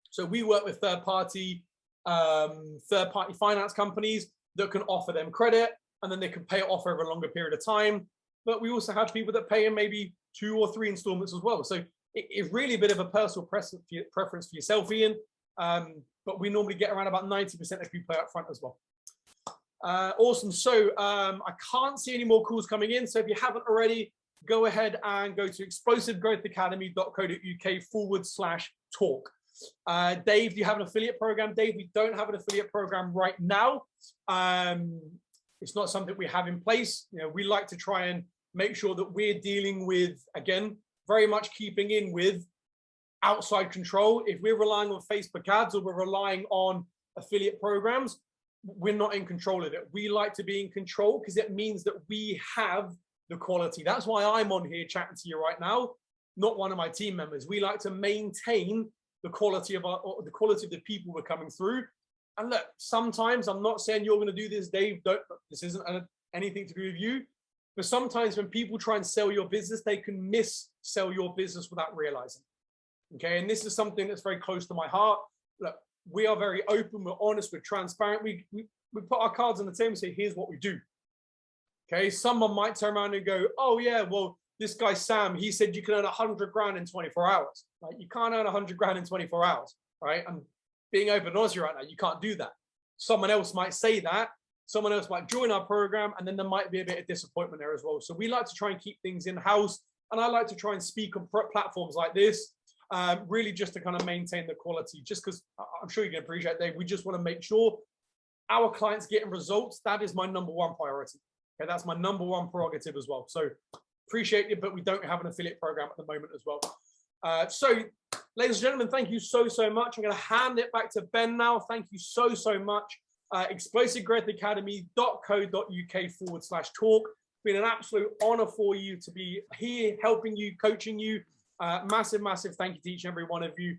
So we work with third-party finance companies that can offer them credit, and then they can pay it off over a longer period of time. But we also have people that pay in maybe 2 or 3 installments as well. So it's really a bit of a personal preference for yourself, Ian. But we normally get around about 90% of people pay up front as well. Awesome. So I can't see any more calls coming in. So if you haven't already, go ahead and go to explosivegrowthacademy.co.uk/talk. Dave, do you have an affiliate program? Dave, we don't have an affiliate program right now. It's not something we have in place. You know, we like to try and make sure that we're dealing with, again, very much keeping in with outside control. If we're relying on Facebook ads or we're relying on affiliate programs, we're not in control of it. We like to be in control because it means that we have the quality. That's why I'm on here chatting to you right now, not one of my team members. We like to maintain the quality of the people we're coming through. And look, sometimes I'm not saying you're going to do this, Dave. This isn't anything to do with you. But sometimes when people try and sell your business, they can miss-sell your business without realizing. Okay, and this is something that's very close to my heart. Look, we are very open, we're honest, we're transparent. We put our cards on the table and say, here's what we do. Okay, someone might turn around and go, oh yeah, well, this guy Sam, he said you can earn 100 grand in 24 hours. Right? You can't earn 100 grand in 24 hours, right? And being open and honest right now, you can't do that. Someone else might say that. Someone else might join our program, and then there might be a bit of disappointment there as well. So we like to try and keep things in-house, and I like to try and speak on platforms like this, really just to kind of maintain the quality, just because I'm sure you can appreciate, Dave, we just want to make sure our clients getting results. That is my #1 priority. Okay, that's my #1 prerogative as well. So appreciate it, but we don't have an affiliate program at the moment as well. So ladies and gentlemen, thank you so much. I'm going to hand it back to Ben now. Thank you so much. explosivegrowthacademy.co.uk/talk. Been an absolute honor for you to be here, helping you, coaching you. Massive thank you to each and every one of you.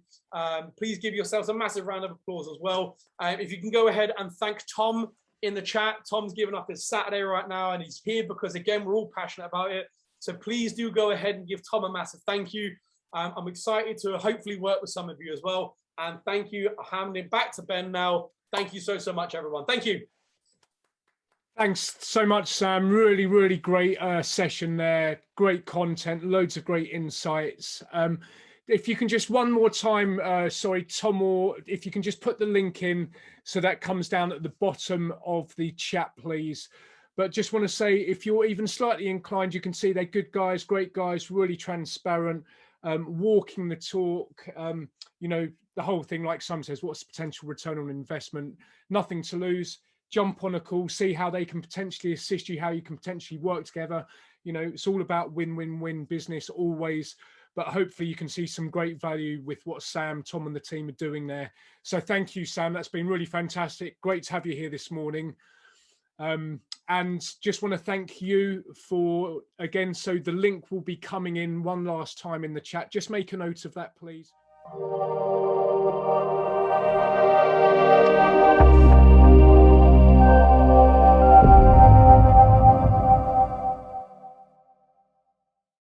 Please give yourselves a massive round of applause as well. If you can go ahead and thank Tom in the chat. Tom's giving up his Saturday right now, and he's here because, again, we're all passionate about it. So please do go ahead and give Tom a massive thank you. I'm excited to hopefully work with some of you as well. And thank you. I'm handing it back to Ben now. Thank you so much, everyone. Thank you. Thanks so much, Sam. Really great session there. Great content, loads of great insights. If you can just one more time, sorry, Tom, or if you can just put the link in so that comes down at the bottom of the chat, please. But just want to say, if you're even slightly inclined, you can see they're good guys, great guys, really transparent, walking the talk. You know, the whole thing, like Sam says, what's the potential return on investment? Nothing to lose. Jump on a call, see how they can potentially assist you, how you can potentially work together. You know, it's all about win-win-win business always, but hopefully you can see some great value with what Sam, Tom and the team are doing there. So thank you, Sam. That's been really fantastic. Great to have you here this morning. And just want to thank you for, again, so the link will be coming in one last time in the chat. Just make a note of that, please.